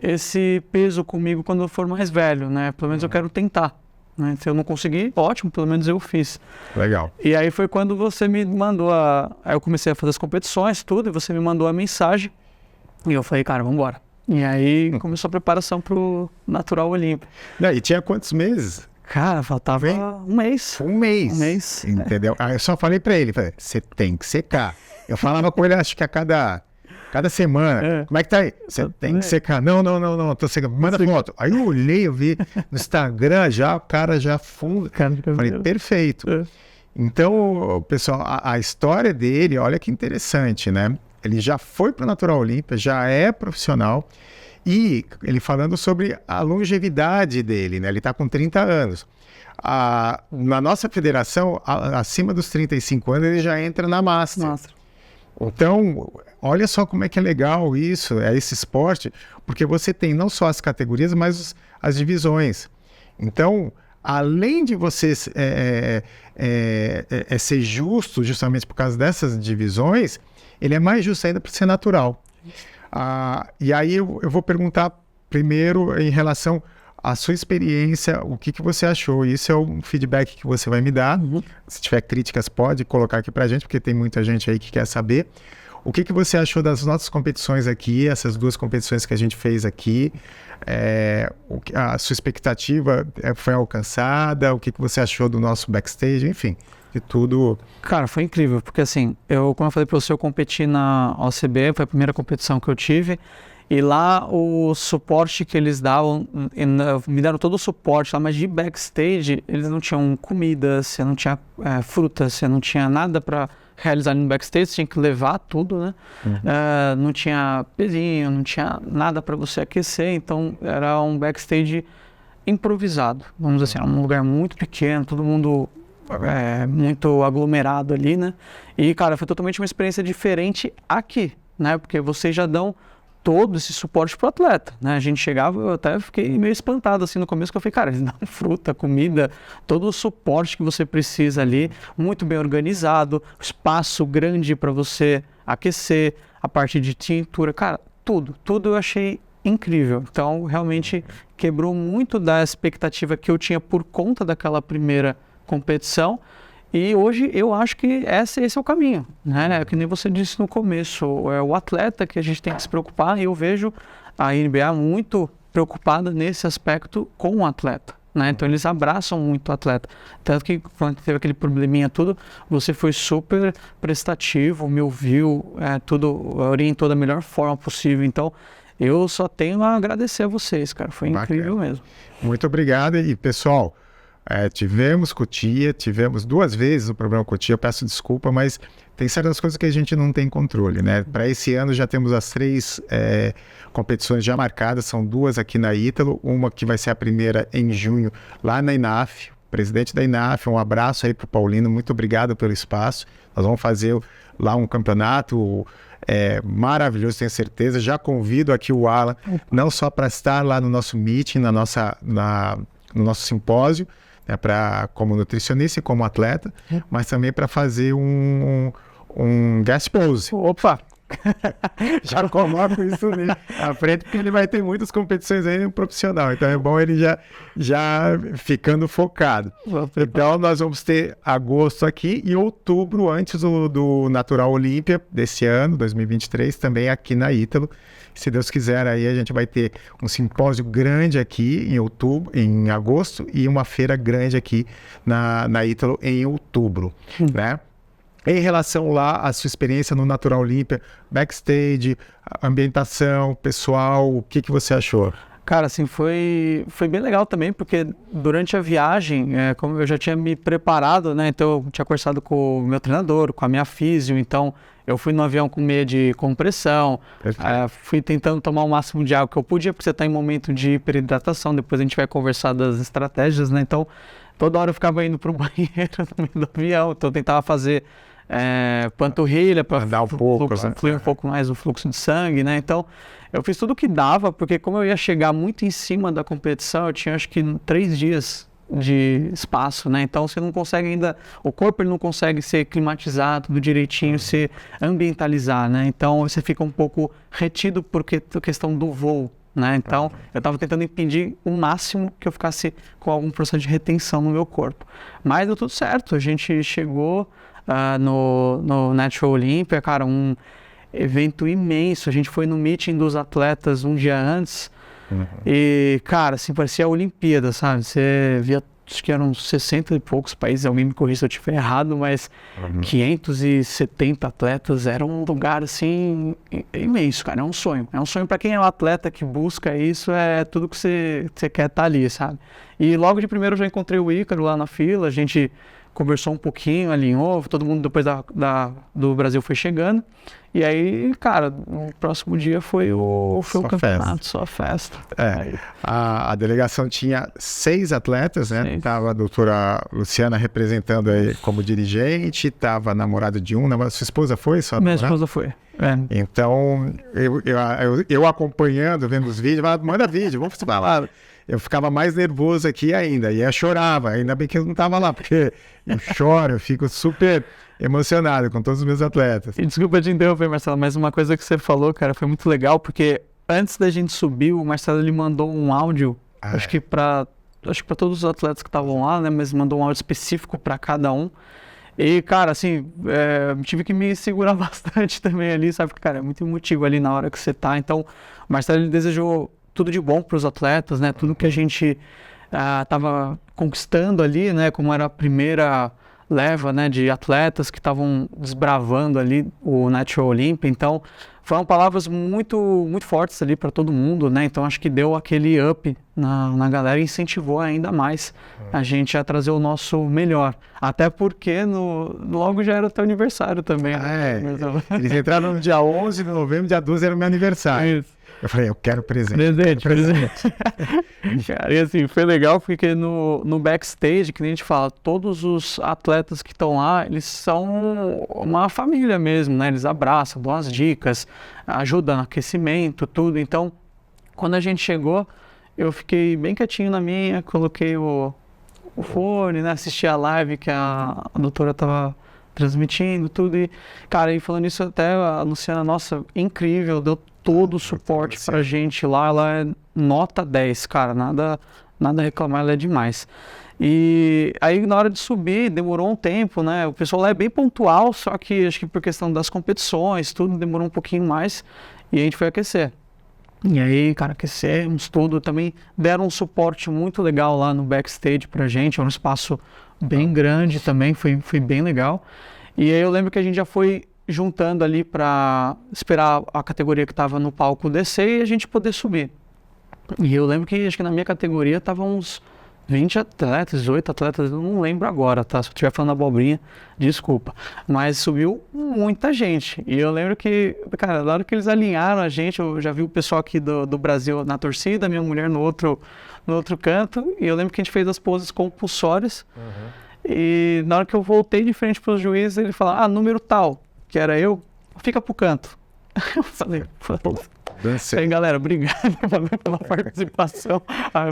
esse peso comigo quando eu for mais velho, né? Pelo menos eu quero tentar. Né? Se eu não conseguir, ótimo, pelo menos eu fiz. Legal. E aí foi quando você me mandou Aí eu comecei a fazer as competições, tudo, e você me mandou a mensagem. E eu falei, cara, vamos embora. E aí começou a preparação pro Natural Olímpia. E tinha quantos meses? Cara, faltava um mês. Um mês. Entendeu? Aí eu só falei pra ele, você tem que secar. Eu falava com ele, acho que a cada semana. Como é que tá aí? Você tem que secar. Não, tô secando. Manda foto. Aí eu olhei, eu vi no Instagram já, o cara já funda. Falei, perfeito. Então, pessoal, a história dele, olha que interessante, né? Ele já foi para o Natural Olympia, já é profissional. E ele falando sobre a longevidade dele, né? Ele está com 30 anos. Na nossa federação, acima dos 35 anos, ele já entra na Master. Então, olha só como é que é legal isso, esse esporte, porque você tem não só as categorias, mas as divisões. Então, além de você ser justo justamente por causa dessas divisões, ele é mais justo ainda por ser natural. E aí eu vou perguntar primeiro em relação à sua experiência, o que você achou. Isso é um feedback que você vai me dar. Se tiver críticas, pode colocar aqui pra gente, porque tem muita gente aí que quer saber. O que você achou das nossas competições aqui, essas 2 competições que a gente fez aqui? A sua expectativa foi alcançada? O que você achou do nosso backstage? Enfim, de tudo. Cara, foi incrível, porque assim, como eu falei para você, eu competi na OCB, foi a primeira competição que eu tive, e lá o suporte que eles davam, me deram todo o suporte lá, mas de backstage, eles não tinham comida, você não tinha fruta, você não tinha nada para realizar ali no backstage, você tinha que levar tudo, né? Não tinha pezinho, não tinha nada para você aquecer, então era um backstage improvisado, vamos dizer assim, era um lugar muito pequeno, todo mundo muito aglomerado ali, né? E, cara, foi totalmente uma experiência diferente aqui, né? Porque vocês já dão todo esse suporte pro atleta, né? A gente chegava, eu até fiquei meio espantado assim no começo, que eu falei, cara, eles dão fruta, comida, todo o suporte que você precisa ali, muito bem organizado, espaço grande para você aquecer, a parte de tintura, cara, tudo eu achei incrível. Então, realmente quebrou muito da expectativa que eu tinha por conta daquela primeira competição, e hoje eu acho que esse é o caminho, né? Que nem você disse no começo, é o atleta que a gente tem que se preocupar, e eu vejo a NBA muito preocupada nesse aspecto com o atleta, né? Então eles abraçam muito o atleta, tanto que quando teve aquele probleminha tudo, você foi super prestativo, me ouviu, tudo orientou da melhor forma possível. Então eu só tenho a agradecer a vocês, cara, foi incrível mesmo. Muito obrigado. E pessoal, tivemos Cotia, tivemos 2 vezes o problema Cotia, eu peço desculpa, mas tem certas coisas que a gente não tem controle, né? Para esse ano já temos as 3 competições já marcadas, são 2 aqui na Ítalo, uma que vai ser a primeira em junho lá na INAF, presidente da INAF, um abraço aí para o Paulino, muito obrigado pelo espaço. Nós vamos fazer lá um campeonato maravilhoso, tenho certeza. Já convido aqui o Alan, não só para estar lá no nosso meeting, no nosso simpósio, como nutricionista e como atleta, mas também para fazer um guest pose. Opa! Já coloco isso à frente, porque ele vai ter muitas competições aí no profissional, então é bom ele já ficando focado. Então nós vamos ter agosto aqui e outubro, antes do Natural Olympia desse ano, 2023, também aqui na Ítalo. Se Deus quiser, aí a gente vai ter um simpósio grande aqui em agosto, e uma feira grande aqui na Ítalo em outubro, né? Em relação lá à sua experiência no Natural Olympia, backstage, ambientação, pessoal, o que você achou? Cara, assim, foi bem legal também, porque durante a viagem, como eu já tinha me preparado, né, então eu tinha conversado com o meu treinador, com a minha físio, então eu fui no avião com meia de compressão, fui tentando tomar o máximo de água que eu podia, porque você está em momento de hiperidratação, depois a gente vai conversar das estratégias, né, então toda hora eu ficava indo para o banheiro no meio do avião, então eu tentava fazer panturrilha para dar um pouco, fluir um pouco mais o fluxo de sangue, né? Então eu fiz tudo o que dava, porque como eu ia chegar muito em cima da competição, eu tinha acho que 3 dias de espaço, né? Então você não consegue ainda, o corpo ele não consegue ser climatizado tudo direitinho, se ambientalizar, né? Então você fica um pouco retido porque a questão do voo, né? Então eu estava tentando impedir o máximo que eu ficasse com algum processo de retenção no meu corpo, mas deu tudo certo. A gente chegou no Natural Olympia, cara, um evento imenso. A gente foi no meeting dos atletas um dia antes e, cara, assim, parecia a Olimpíada, sabe? Você via acho que eram 60 e poucos países, alguém me corrija se eu estiver errado, mas 570 atletas, era um lugar assim imenso, cara, é um sonho para quem é um atleta que busca isso, é tudo que você quer estar ali, sabe? E logo de primeiro eu já encontrei o Ícaro lá na fila, a gente conversou um pouquinho, alinhou, todo mundo depois do Brasil foi chegando. E aí, cara, no próximo dia foi o campeonato, só festa. A delegação tinha 6 atletas, né? Tava a doutora Luciana representando aí como dirigente, tava a namorada de sua esposa foi? Minha esposa foi. Então, eu acompanhando, vendo os vídeos, falava, manda vídeo, vamos falar. Eu ficava mais nervoso aqui ainda, e eu chorava, ainda bem que eu não estava lá, porque eu choro, eu fico super emocionado com todos os meus atletas. E desculpa te interromper, Marcelo, mas uma coisa que você falou, cara, foi muito legal, porque antes da gente subir, o Marcelo ele mandou um áudio, acho que para todos os atletas que estavam lá, né, mas mandou um áudio específico para cada um. E, cara, assim, tive que me segurar bastante também ali, sabe? Porque, cara, é muito emotivo ali na hora que você tá. Então, o Marcelo ele desejou tudo de bom para os atletas, né? Tudo que a gente estava conquistando ali, né? Como era a primeira leva, né? De atletas que estavam desbravando ali o Natural Olympia. Então, foram palavras muito, muito fortes ali para todo mundo, né? Então, acho que deu aquele up na galera e incentivou ainda mais a gente a trazer o nosso melhor. Até porque logo já era o teu aniversário também. Né? Eles entraram no dia 11 de novembro, dia 12 era o meu aniversário. Isso. Eu falei, eu quero presente. Presente. Cara, e assim, foi legal porque no backstage, que nem a gente fala, todos os atletas que estão lá, eles são uma família mesmo, né? Eles abraçam, dão as dicas, ajudam no aquecimento, tudo. Então, quando a gente chegou, eu fiquei bem quietinho na minha, coloquei o fone, né? Assisti a live que a doutora estava transmitindo, tudo. E, cara, e falando isso até a Luciana, nossa, incrível, deu todo o suporte pra gente lá, ela é nota 10, cara, nada a reclamar, ela é demais. E aí na hora de subir, demorou um tempo, né, o pessoal lá é bem pontual, só que acho que por questão das competições, tudo demorou um pouquinho mais, e a gente foi aquecer. E aí, cara, aquecemos tudo, também deram um suporte muito legal lá no backstage pra gente, é um espaço bem grande também, foi bem legal. E aí eu lembro que a gente já foi juntando ali para esperar a categoria que estava no palco descer e a gente poder subir. E eu lembro que acho que na minha categoria estavam uns 20 atletas, 18 atletas, eu não lembro agora, tá? Se eu estiver falando abobrinha, desculpa. Mas subiu muita gente. E eu lembro que, cara, na hora que eles alinharam a gente, eu já vi o pessoal aqui do Brasil na torcida, minha mulher no outro canto, e eu lembro que a gente fez as poses compulsórias. E na hora que eu voltei de frente para os juízes, ele falou, número tal, que era eu, fica pro canto. Eu falei, aí galera, obrigado pela participação.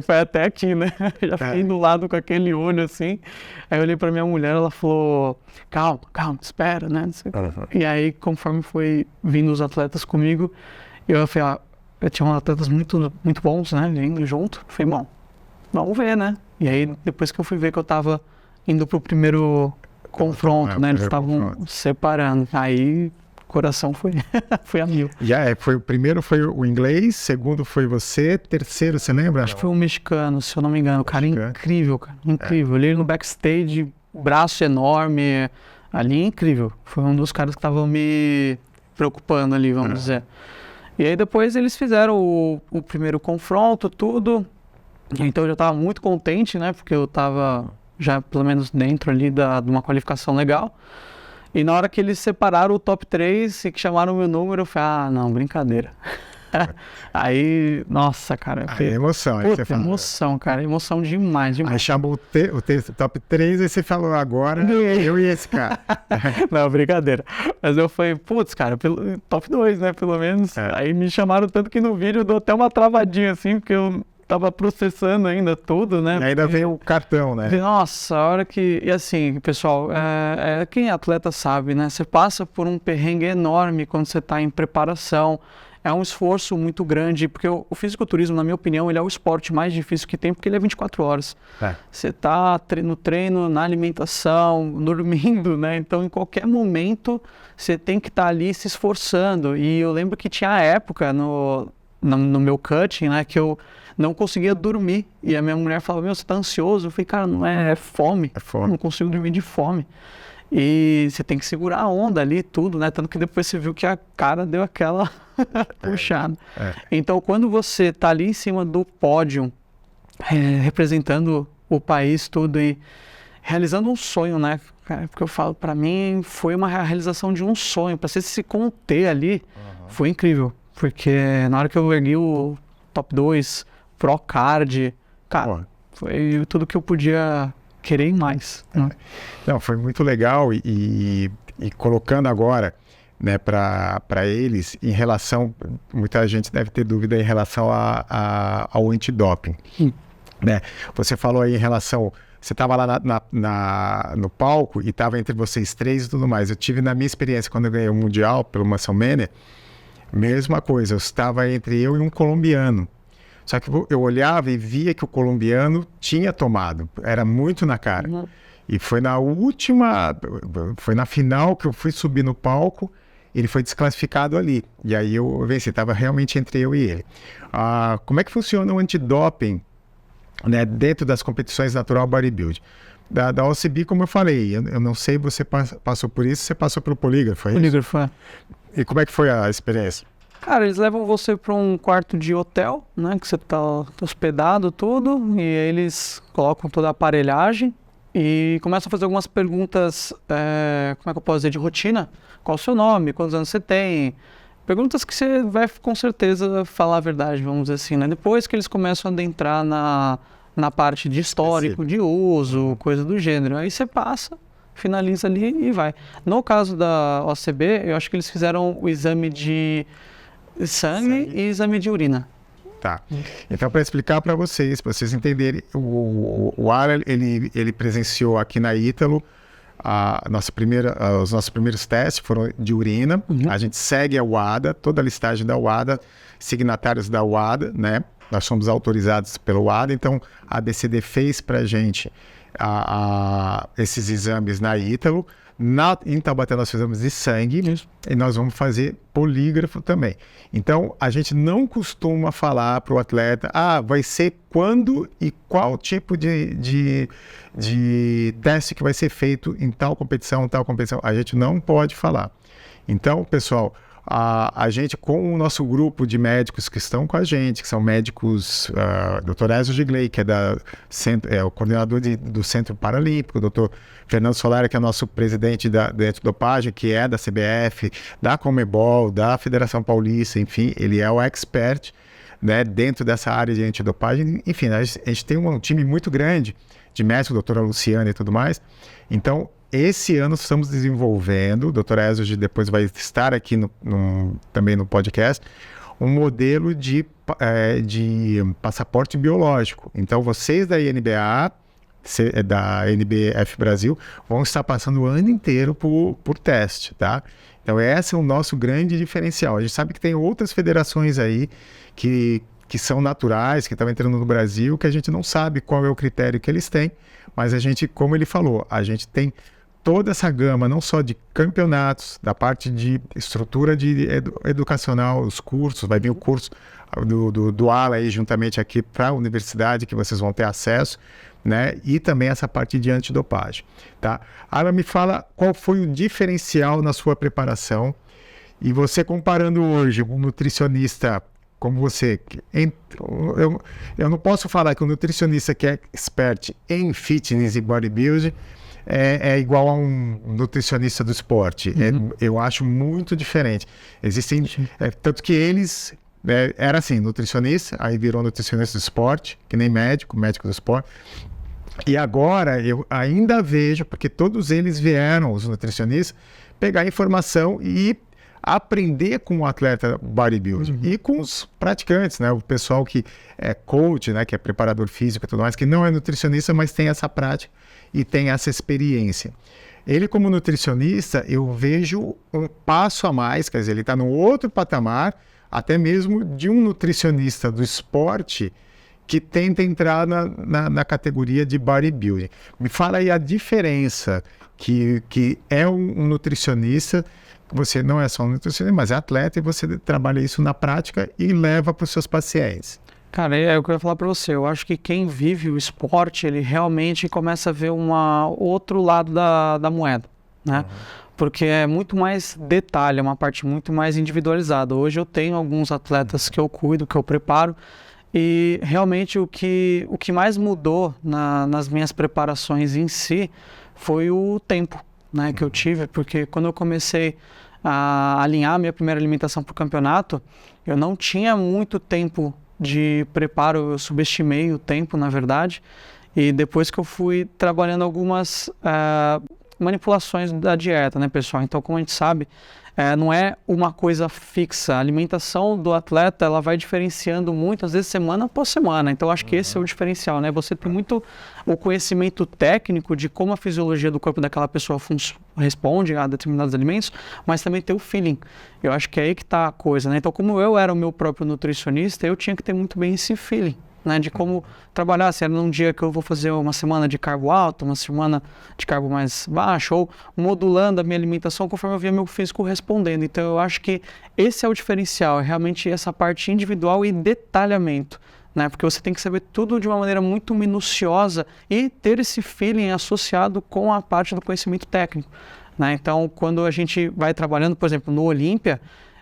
Foi até aqui, né? Já fiquei do lado com aquele olho assim. Aí eu olhei pra minha mulher, ela falou, calma, espera, né? E aí, conforme foi vindo os atletas comigo, eu falei, eu tinha uns atletas muito, muito bons, né? Vindo junto. Eu falei, bom, vamos ver, né? E aí, depois que eu fui ver que eu tava indo pro primeiro confronto, né? Eles estavam separando. Aí o coração foi a mil. Foi, o primeiro foi o inglês, segundo foi você, terceiro, você lembra? Acho que foi um mexicano, se eu não me engano. Cara, incrível, cara. Incrível. Ele no backstage, braço enorme, ali, incrível. Foi um dos caras que estavam me preocupando ali, vamos dizer. E aí depois eles fizeram o primeiro confronto, tudo. Então eu já estava muito contente, né? Porque eu estava já pelo menos dentro ali de uma qualificação legal. E na hora que eles separaram o top 3 e que chamaram o meu número, eu falei, não, brincadeira. Aí, nossa, cara. Emoção. Aí você emoção, cara. Emoção demais. Aí chamou o top 3 e você falou, agora eu e esse cara. Não, brincadeira. Mas eu falei, cara, top 2, né, pelo menos. Aí me chamaram tanto que no vídeo deu até uma travadinha assim, porque eu tava processando ainda tudo, né? E ainda veio o cartão, né? Nossa, a hora que... E assim, pessoal, quem é atleta sabe, né? Você passa por um perrengue enorme quando você tá em preparação. É um esforço muito grande, porque o fisiculturismo, na minha opinião, ele é o esporte mais difícil que tem, porque ele é 24 horas. Você tá no treino, na alimentação, dormindo, né? Então, em qualquer momento, você tem que estar ali se esforçando. E eu lembro que tinha a época no meu cutting, né, que eu não conseguia dormir. E a minha mulher falava, você tá ansioso? Eu falei, cara, não é fome. É fome. Não consigo dormir de fome. E você tem que segurar a onda ali, tudo, né? Tanto que depois você viu que a cara deu aquela puxada. Então, quando você tá ali em cima do pódio, representando o país, tudo, e realizando um sonho, né? Porque eu falo, pra mim, foi uma realização de um sonho. Pra você se conter ali, foi incrível. Porque na hora que eu ergui o top 2, Pro Card, cara, foi tudo que eu podia querer e mais. Não, foi muito legal e colocando agora, né, para eles, em relação, muita gente deve ter dúvida em relação ao antidoping. Né? Você falou aí em relação, você estava lá no palco e estava entre vocês três e tudo mais. Eu tive na minha experiência, quando eu ganhei o Mundial pelo Muscle Mania, mesma coisa, eu estava entre eu e um colombiano. Só que eu olhava e via que o colombiano tinha tomado, era muito na cara. E foi na final que eu fui subir no palco, ele foi desclassificado ali. E aí eu venci, estava realmente entre eu e ele. Como é que funciona o antidoping, né, dentro das competições natural bodybuilding? Da OCB, como eu falei, eu não sei, você passou por isso, você passou pelo polígrafo, é isso? Polígrafo, é. E como é que foi a experiência? Cara, eles levam você para um quarto de hotel, né, que você tá hospedado, tudo, e aí eles colocam toda a aparelhagem e começam a fazer algumas perguntas, como é que eu posso dizer, de rotina. Qual o seu nome? Quantos anos você tem? Perguntas que você vai, com certeza, falar a verdade, vamos dizer assim, né? Depois que eles começam a adentrar na parte de histórico, de uso, coisa do gênero. Aí você passa, finaliza ali e vai. No caso da OCB, eu acho que eles fizeram o exame de sangue e exame de urina. Tá. Então, para explicar para vocês entenderem, o Alan, ele presenciou aqui na Ítalo os nossos primeiros testes foram de urina. A gente segue a WADA, toda a listagem da WADA, signatários da WADA, né? Nós somos autorizados pelo WADA, então a ABCD fez para a gente esses exames na Ítalo. Em Taubaté nós fizemos de sangue. Isso. E nós vamos fazer polígrafo também. Então, a gente não costuma falar para o atleta, vai ser quando e qual tipo de teste que vai ser feito em tal competição, tal competição. A gente não pode falar. Então, pessoal, a gente, com o nosso grupo de médicos que estão com a gente, que são médicos, Dr. Ezio Gigley, que é o coordenador do Centro Paralímpico, o Dr. Fernando Solari, que é nosso presidente da antidopagem, que é da CBF, da Conmebol, da Federação Paulista, enfim, ele é o expert, né, dentro dessa área de antidopagem. Enfim, a gente tem um time muito grande de médicos, doutora Luciana e tudo mais. Então, esse ano estamos desenvolvendo, o Dr. Ezio depois vai estar aqui também no podcast, um modelo de passaporte biológico. Então, vocês da INBA, da NBF Brasil, vão estar passando o ano inteiro por teste, tá? Então, esse é o nosso grande diferencial. A gente sabe que tem outras federações aí que são naturais, que estão entrando no Brasil, que a gente não sabe qual é o critério que eles têm, mas a gente, como ele falou, a gente tem toda essa gama, não só de campeonatos, da parte de estrutura educacional, os cursos, vai vir o curso do ALA aí juntamente aqui para a universidade, que vocês vão ter acesso, né? E também essa parte de antidopagem, tá? Alan, me fala qual foi o diferencial na sua preparação e você comparando hoje um nutricionista como você, eu não posso falar que um nutricionista que é expert em fitness e bodybuilding é igual a um nutricionista do esporte. Eu acho muito diferente. Existem, tanto que eles era assim, nutricionista, aí virou nutricionista do esporte, que nem médico do esporte. E agora eu ainda vejo, porque todos eles vieram, os nutricionistas, pegar informação e aprender com o atleta bodybuilding e com os praticantes, né? O pessoal que é coach, né? Que é preparador físico e tudo mais, que não é nutricionista, mas tem essa prática e tem essa experiência. Ele, como nutricionista, eu vejo um passo a mais, quer dizer, ele está num outro patamar, até mesmo de um nutricionista do esporte que tenta entrar na categoria de bodybuilding. Me fala aí a diferença que é um nutricionista. Você não é só um nutricionista, mas é atleta e você trabalha isso na prática e leva para os seus pacientes. Cara, é o que eu ia falar pra você. Eu acho que quem vive o esporte, ele realmente começa a ver outro lado da moeda, né? Porque é muito mais detalhe, é uma parte muito mais individualizada. Hoje eu tenho alguns atletas que eu cuido, que eu preparo, e realmente o que mais mudou nas minhas preparações em si foi o tempo, né, que eu tive, porque quando eu comecei a alinhar minha primeira alimentação para o campeonato, eu não tinha muito tempo de preparo, eu subestimei o tempo, na verdade, e depois que eu fui trabalhando algumas manipulações da dieta, né, pessoal? Então, como a gente sabe, não é uma coisa fixa. A alimentação do atleta, ela vai diferenciando muito, às vezes semana após semana. Então, acho que esse é o diferencial, né? Você tem muito o conhecimento técnico de como a fisiologia do corpo daquela pessoa responde a determinados alimentos, mas também tem o feeling. Eu acho que é aí que está a coisa, né? Então, como eu era o meu próprio nutricionista, eu tinha que ter muito bem esse feeling, né, de como trabalhar, se era num dia que eu vou fazer uma semana de carbo alto, uma semana de carbo mais baixo, ou modulando a minha alimentação conforme eu via meu físico respondendo. Então eu acho que esse é o diferencial, é realmente essa parte individual e detalhamento, né, porque você tem que saber tudo de uma maneira muito minuciosa e ter esse feeling associado com a parte do conhecimento técnico, né? Então quando a gente vai trabalhando, por exemplo, no Olímpia,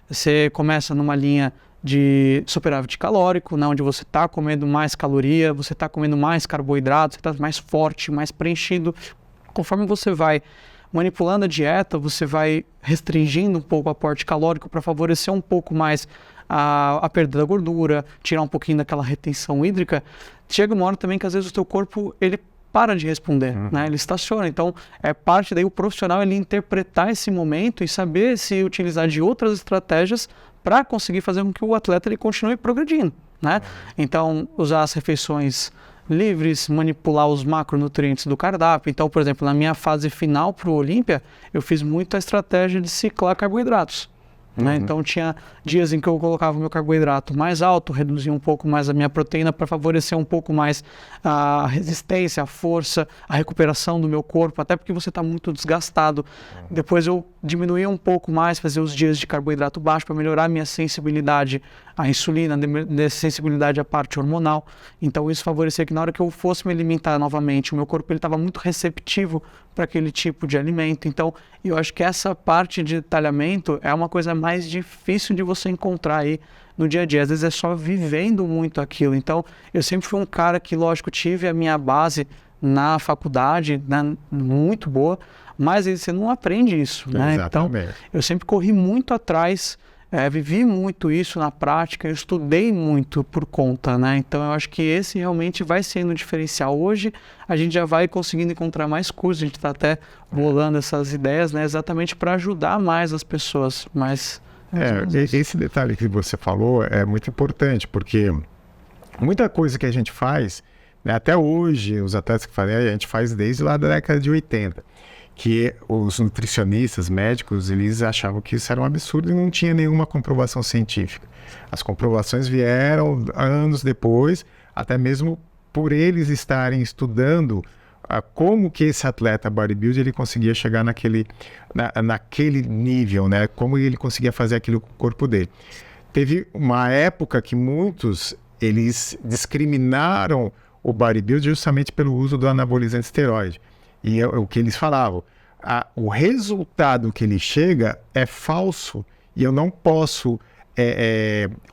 você começa numa linha de superávit calórico, né, onde você está comendo mais caloria, você está comendo mais carboidrato, você está mais forte, mais preenchido. Conforme você vai manipulando a dieta, você vai restringindo um pouco o aporte calórico para favorecer um pouco mais a perda da gordura, tirar um pouquinho daquela retenção hídrica. Chega uma hora também que às vezes o teu corpo ele para de responder, né? Ele estaciona. Então, é parte daí o profissional ele interpretar esse momento e saber se utilizar de outras estratégias para conseguir fazer com que o atleta ele continue progredindo, né? Então, usar as refeições livres, manipular os macronutrientes do cardápio. Então, por exemplo, na minha fase final para o Olímpia, eu fiz muito a estratégia de ciclar carboidratos, né? Então, tinha dias em que eu colocava o meu carboidrato mais alto, reduzia um pouco mais a minha proteína para favorecer um pouco mais a resistência, a força, a recuperação do meu corpo, até porque você está muito desgastado. Depois eu diminuía um pouco mais, fazia os dias de carboidrato baixo para melhorar a minha sensibilidade à insulina, sensibilidade à parte hormonal. Então isso favorecia que na hora que eu fosse me alimentar novamente, o meu corpo estava muito receptivo para aquele tipo de alimento. Então eu acho que essa parte de detalhamento é uma coisa mais difícil de você encontrar aí no dia a dia. Às vezes é só vivendo muito aquilo. Então eu sempre fui um cara que, lógico, tive a minha base na faculdade, né, muito boa, mas você não aprende isso, né? Então, eu sempre corri muito atrás, vivi muito isso na prática, eu estudei muito por conta, né? Então, eu acho que esse realmente vai sendo o diferencial. Hoje, a gente já vai conseguindo encontrar mais cursos, a gente está até bolando essas ideias, né? Exatamente para ajudar mais as pessoas, mas... esse detalhe que você falou é muito importante, porque muita coisa que a gente faz, né, até hoje, os atletas que falei, a gente faz desde lá da década de 80, que os nutricionistas, médicos, eles achavam que isso era um absurdo e não tinha nenhuma comprovação científica. As comprovações vieram anos depois, até mesmo por eles estarem estudando como que esse atleta bodybuilder ele conseguia chegar naquele nível, né? Como ele conseguia fazer aquilo com o corpo dele. Teve uma época que muitos eles discriminaram o bodybuilder justamente pelo uso do anabolizante esteroide. E o que eles falavam, o resultado que ele chega é falso e eu não posso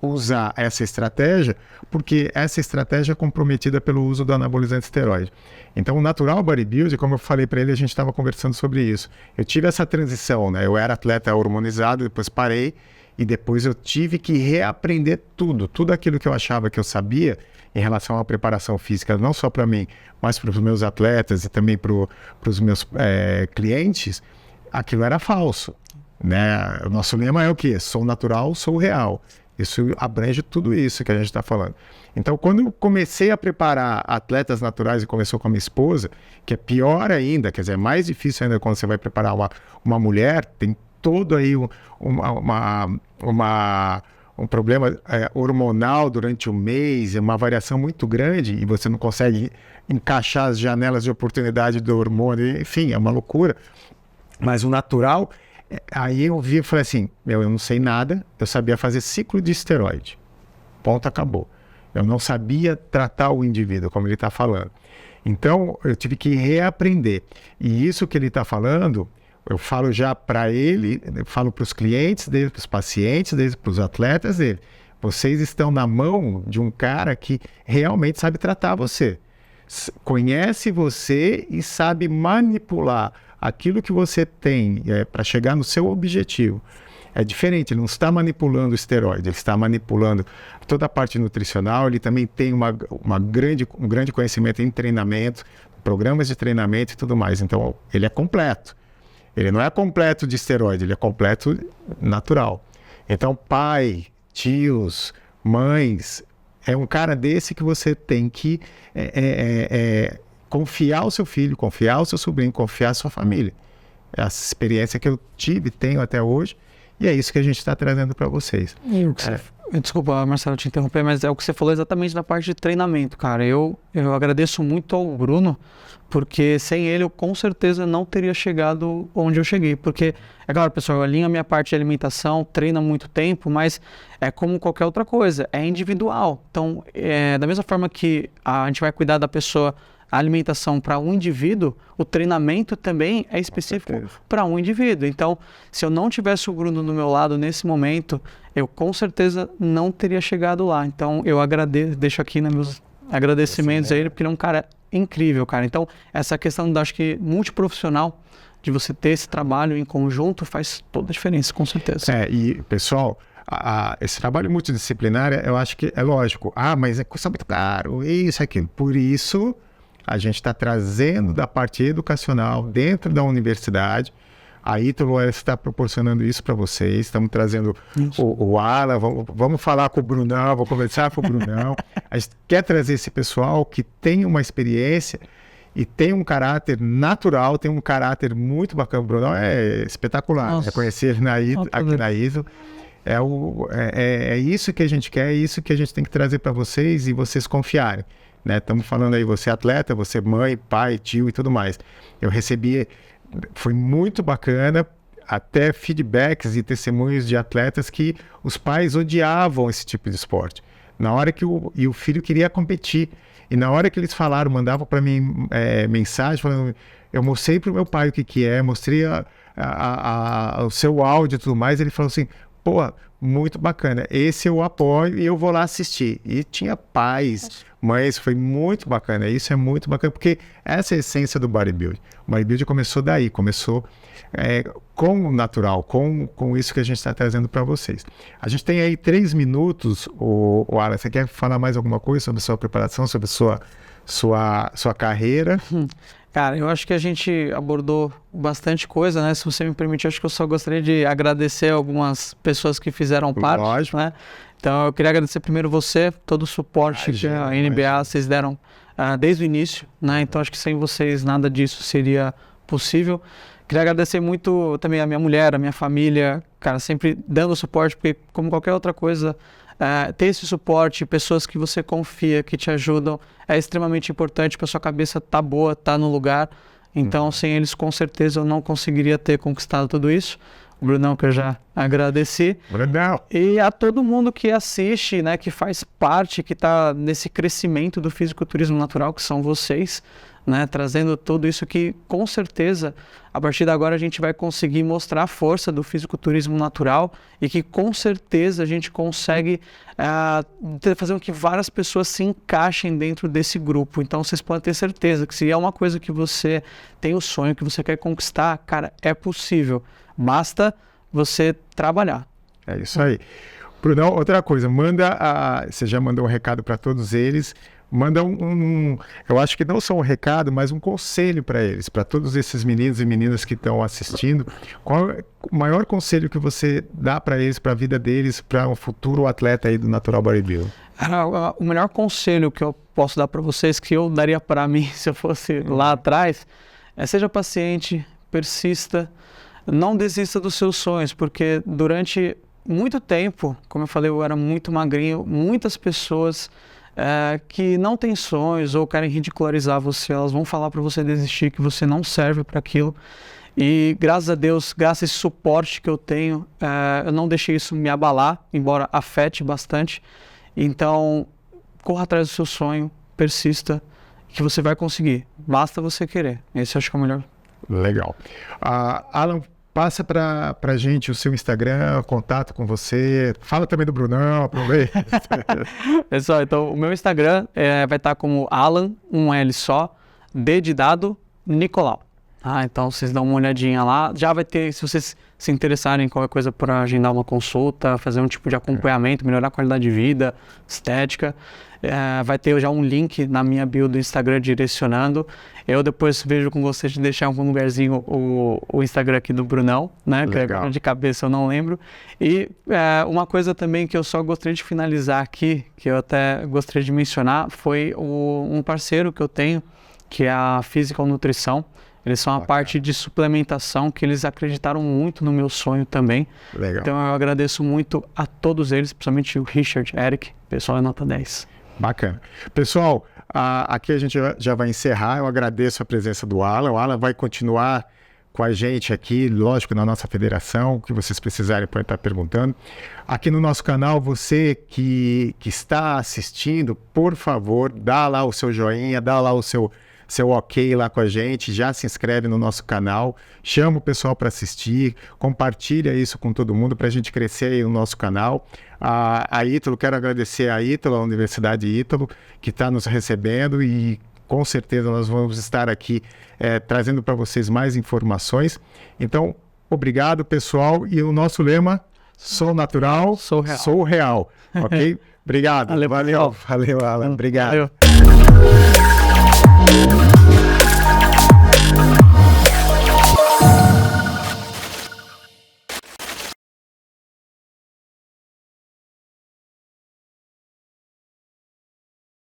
usar essa estratégia porque essa estratégia é comprometida pelo uso do anabolizante esteroide. Então o natural bodybuilder, como eu falei para ele, a gente estava conversando sobre isso. Eu tive essa transição, né? Eu era atleta hormonizado, depois parei e depois eu tive que reaprender tudo aquilo que eu achava que eu sabia em relação à preparação física, não só para mim, mas para os meus atletas e também para os meus clientes, aquilo era falso, né? O nosso lema é o quê? Sou natural, sou real. Isso abrange tudo isso que a gente está falando. Então, quando eu comecei a preparar atletas naturais e começou com a minha esposa, que é pior ainda, quer dizer, é mais difícil ainda quando você vai preparar uma mulher, tem todo aí um problema hormonal durante o mês, uma variação muito grande e você não consegue encaixar as janelas de oportunidade do hormônio, enfim, é uma loucura. Mas o natural, aí eu vi e falei assim, eu não sei nada, eu sabia fazer ciclo de esteroide. Ponto, acabou. Eu não sabia tratar o indivíduo, como ele está falando. Então, eu tive que reaprender. E isso que ele está falando, eu falo já para ele, eu falo para os clientes dele, para os pacientes dele, para os atletas dele. Vocês estão na mão de um cara que realmente sabe tratar você. Conhece você e sabe manipular aquilo que você tem para chegar no seu objetivo. É diferente, ele não está manipulando o esteroide, ele está manipulando toda a parte nutricional, ele também tem um grande conhecimento em treinamento, programas de treinamento e tudo mais. Então, ele é completo. Ele não é completo de esteroide, ele é completo natural. Então, pai, tios, mães, é um cara desse que você tem que confiar o seu filho, confiar o seu sobrinho, confiar a sua família. Essa experiência que eu tenho até hoje, e é isso que a gente está trazendo para vocês. Desculpa, Marcelo, te interromper, mas é o que você falou exatamente na parte de treinamento, cara. Eu agradeço muito ao Bruno, porque sem ele eu com certeza não teria chegado onde eu cheguei. Porque, é claro, pessoal, eu alinho a minha parte de alimentação, treino há muito tempo, mas é como qualquer outra coisa, é individual. Então, da mesma forma que a gente vai cuidar da pessoa, a alimentação para um indivíduo, o treinamento também é específico para um indivíduo. Então, se eu não tivesse o Bruno do meu lado nesse momento, eu com certeza não teria chegado lá. Então, eu deixo aqui meus agradecimentos a ele, porque ele é um cara incrível, cara. Então, essa questão, acho que multiprofissional, de você ter esse trabalho em conjunto, faz toda a diferença, com certeza. E, pessoal, esse trabalho multidisciplinar, eu acho que é lógico. Mas custa muito caro, isso, aquilo. Por isso, a gente está trazendo da parte educacional dentro da universidade. A Ítalo está proporcionando isso para vocês. Estamos trazendo o Alan, vamos falar com o Brunão, vou conversar com o Brunão. A gente quer trazer esse pessoal que tem uma experiência e tem um caráter natural, tem um caráter muito bacana. O Brunão é espetacular. Reconhecer aqui na Ítalo. É isso que a gente quer, é isso que a gente tem que trazer para vocês e vocês confiarem. Estamos falando aí, você atleta, você mãe, pai, tio e tudo mais. Eu recebi, foi muito bacana, até feedbacks e testemunhos de atletas que os pais odiavam esse tipo de esporte. Na hora que o filho queria competir, e na hora que eles falaram, mandavam para mim mensagem, falando, eu mostrei para o meu pai o que é, mostrei o seu áudio e tudo mais, ele falou assim, muito bacana, esse eu apoio e eu vou lá assistir. E tinha pais, mães, foi muito bacana, isso é muito bacana, porque essa é a essência do bodybuilding. O bodybuilding começou daí, começou com o natural, com isso que a gente está trazendo para vocês. A gente tem aí 3 minutos, o Alan, você quer falar mais alguma coisa sobre a sua preparação, sobre a sua carreira? Cara, eu acho que a gente abordou bastante coisa, né? Se você me permitir, acho que eu só gostaria de agradecer algumas pessoas que fizeram parte. Lógico. Né? Então, eu queria agradecer primeiro você, todo o suporte que a NBA vocês deram desde o início, né? Então, acho que sem vocês nada disso seria possível. Queria agradecer muito também a minha mulher, a minha família, cara, sempre dando suporte, porque como qualquer outra coisa, ter esse suporte, pessoas que você confia, que te ajudam, é extremamente importante para sua cabeça tá boa, tá no lugar. Então, sem eles, com certeza, eu não conseguiria ter conquistado tudo isso. O Brunão, que eu já agradeci. Brunão. E a todo mundo que assiste, né, que faz parte, que está nesse crescimento do fisiculturismo natural, que são vocês, né, trazendo tudo isso que, com certeza, a partir de agora a gente vai conseguir mostrar a força do fisiculturismo natural e que, com certeza, a gente consegue fazer com que várias pessoas se encaixem dentro desse grupo. Então, vocês podem ter certeza que se é uma coisa que você tem o sonho, que você quer conquistar, cara, é possível. Basta você trabalhar. É isso aí. Brunão, outra coisa, você já mandou um recado para todos eles, manda eu acho que não só um recado, mas um conselho para eles, para todos esses meninos e meninas que estão assistindo. Qual é o maior conselho que você dá para eles, para a vida deles, para um futuro atleta aí do Natural Bodybuilding? O melhor conselho que eu posso dar para vocês, que eu daria para mim se eu fosse lá atrás, seja paciente, persista, não desista dos seus sonhos, porque durante muito tempo, como eu falei, eu era muito magrinho, muitas pessoas que não têm sonhos ou querem ridicularizar você, elas vão falar para você desistir, que você não serve para aquilo. E graças a Deus, graças a esse suporte que eu tenho, eu não deixei isso me abalar, embora afete bastante. Então, corra atrás do seu sonho, persista, que você vai conseguir. Basta você querer. Esse eu acho que é o melhor. Legal. Alan, passa para a gente o seu Instagram, contato com você. Fala também do Brunão, aproveita. Pessoal, então o meu Instagram vai estar como Alan, um L só, D de dado, Nicolau. Então vocês dão uma olhadinha lá. Já vai ter, se vocês se interessarem em qualquer coisa para agendar uma consulta, fazer um tipo de acompanhamento, melhorar a qualidade de vida, estética, vai ter já um link na minha bio do Instagram direcionando. Eu depois vejo com vocês de deixar em algum lugarzinho o Instagram aqui do Brunão, né? Legal. Que de cabeça eu não lembro. E uma coisa também que eu só gostaria de finalizar aqui, que eu até gostaria de mencionar, foi um parceiro que eu tenho, que é a Physical Nutrição. Eles são a parte de suplementação que eles acreditaram muito no meu sonho também. Legal. Então eu agradeço muito a todos eles, principalmente o Richard, Eric, pessoal é nota 10. Bacana. Pessoal, aqui a gente já vai encerrar. Eu agradeço a presença do Alan. O Alan vai continuar com a gente aqui, lógico, na nossa federação, o que vocês precisarem podem estar perguntando. Aqui no nosso canal, você que está assistindo, por favor, dá lá o seu joinha, dá lá o seu ok lá com a gente, já se inscreve no nosso canal, chama o pessoal para assistir, compartilha isso com todo mundo para a gente crescer aí o nosso canal. A Ítalo, quero agradecer a Ítalo, a Universidade Ítalo, que está nos recebendo e com certeza nós vamos estar aqui trazendo para vocês mais informações. Então, obrigado pessoal, e o nosso lema, sou natural, sou real, ok? Obrigado. Valeu, Valeu, Alan, obrigado. Valeu.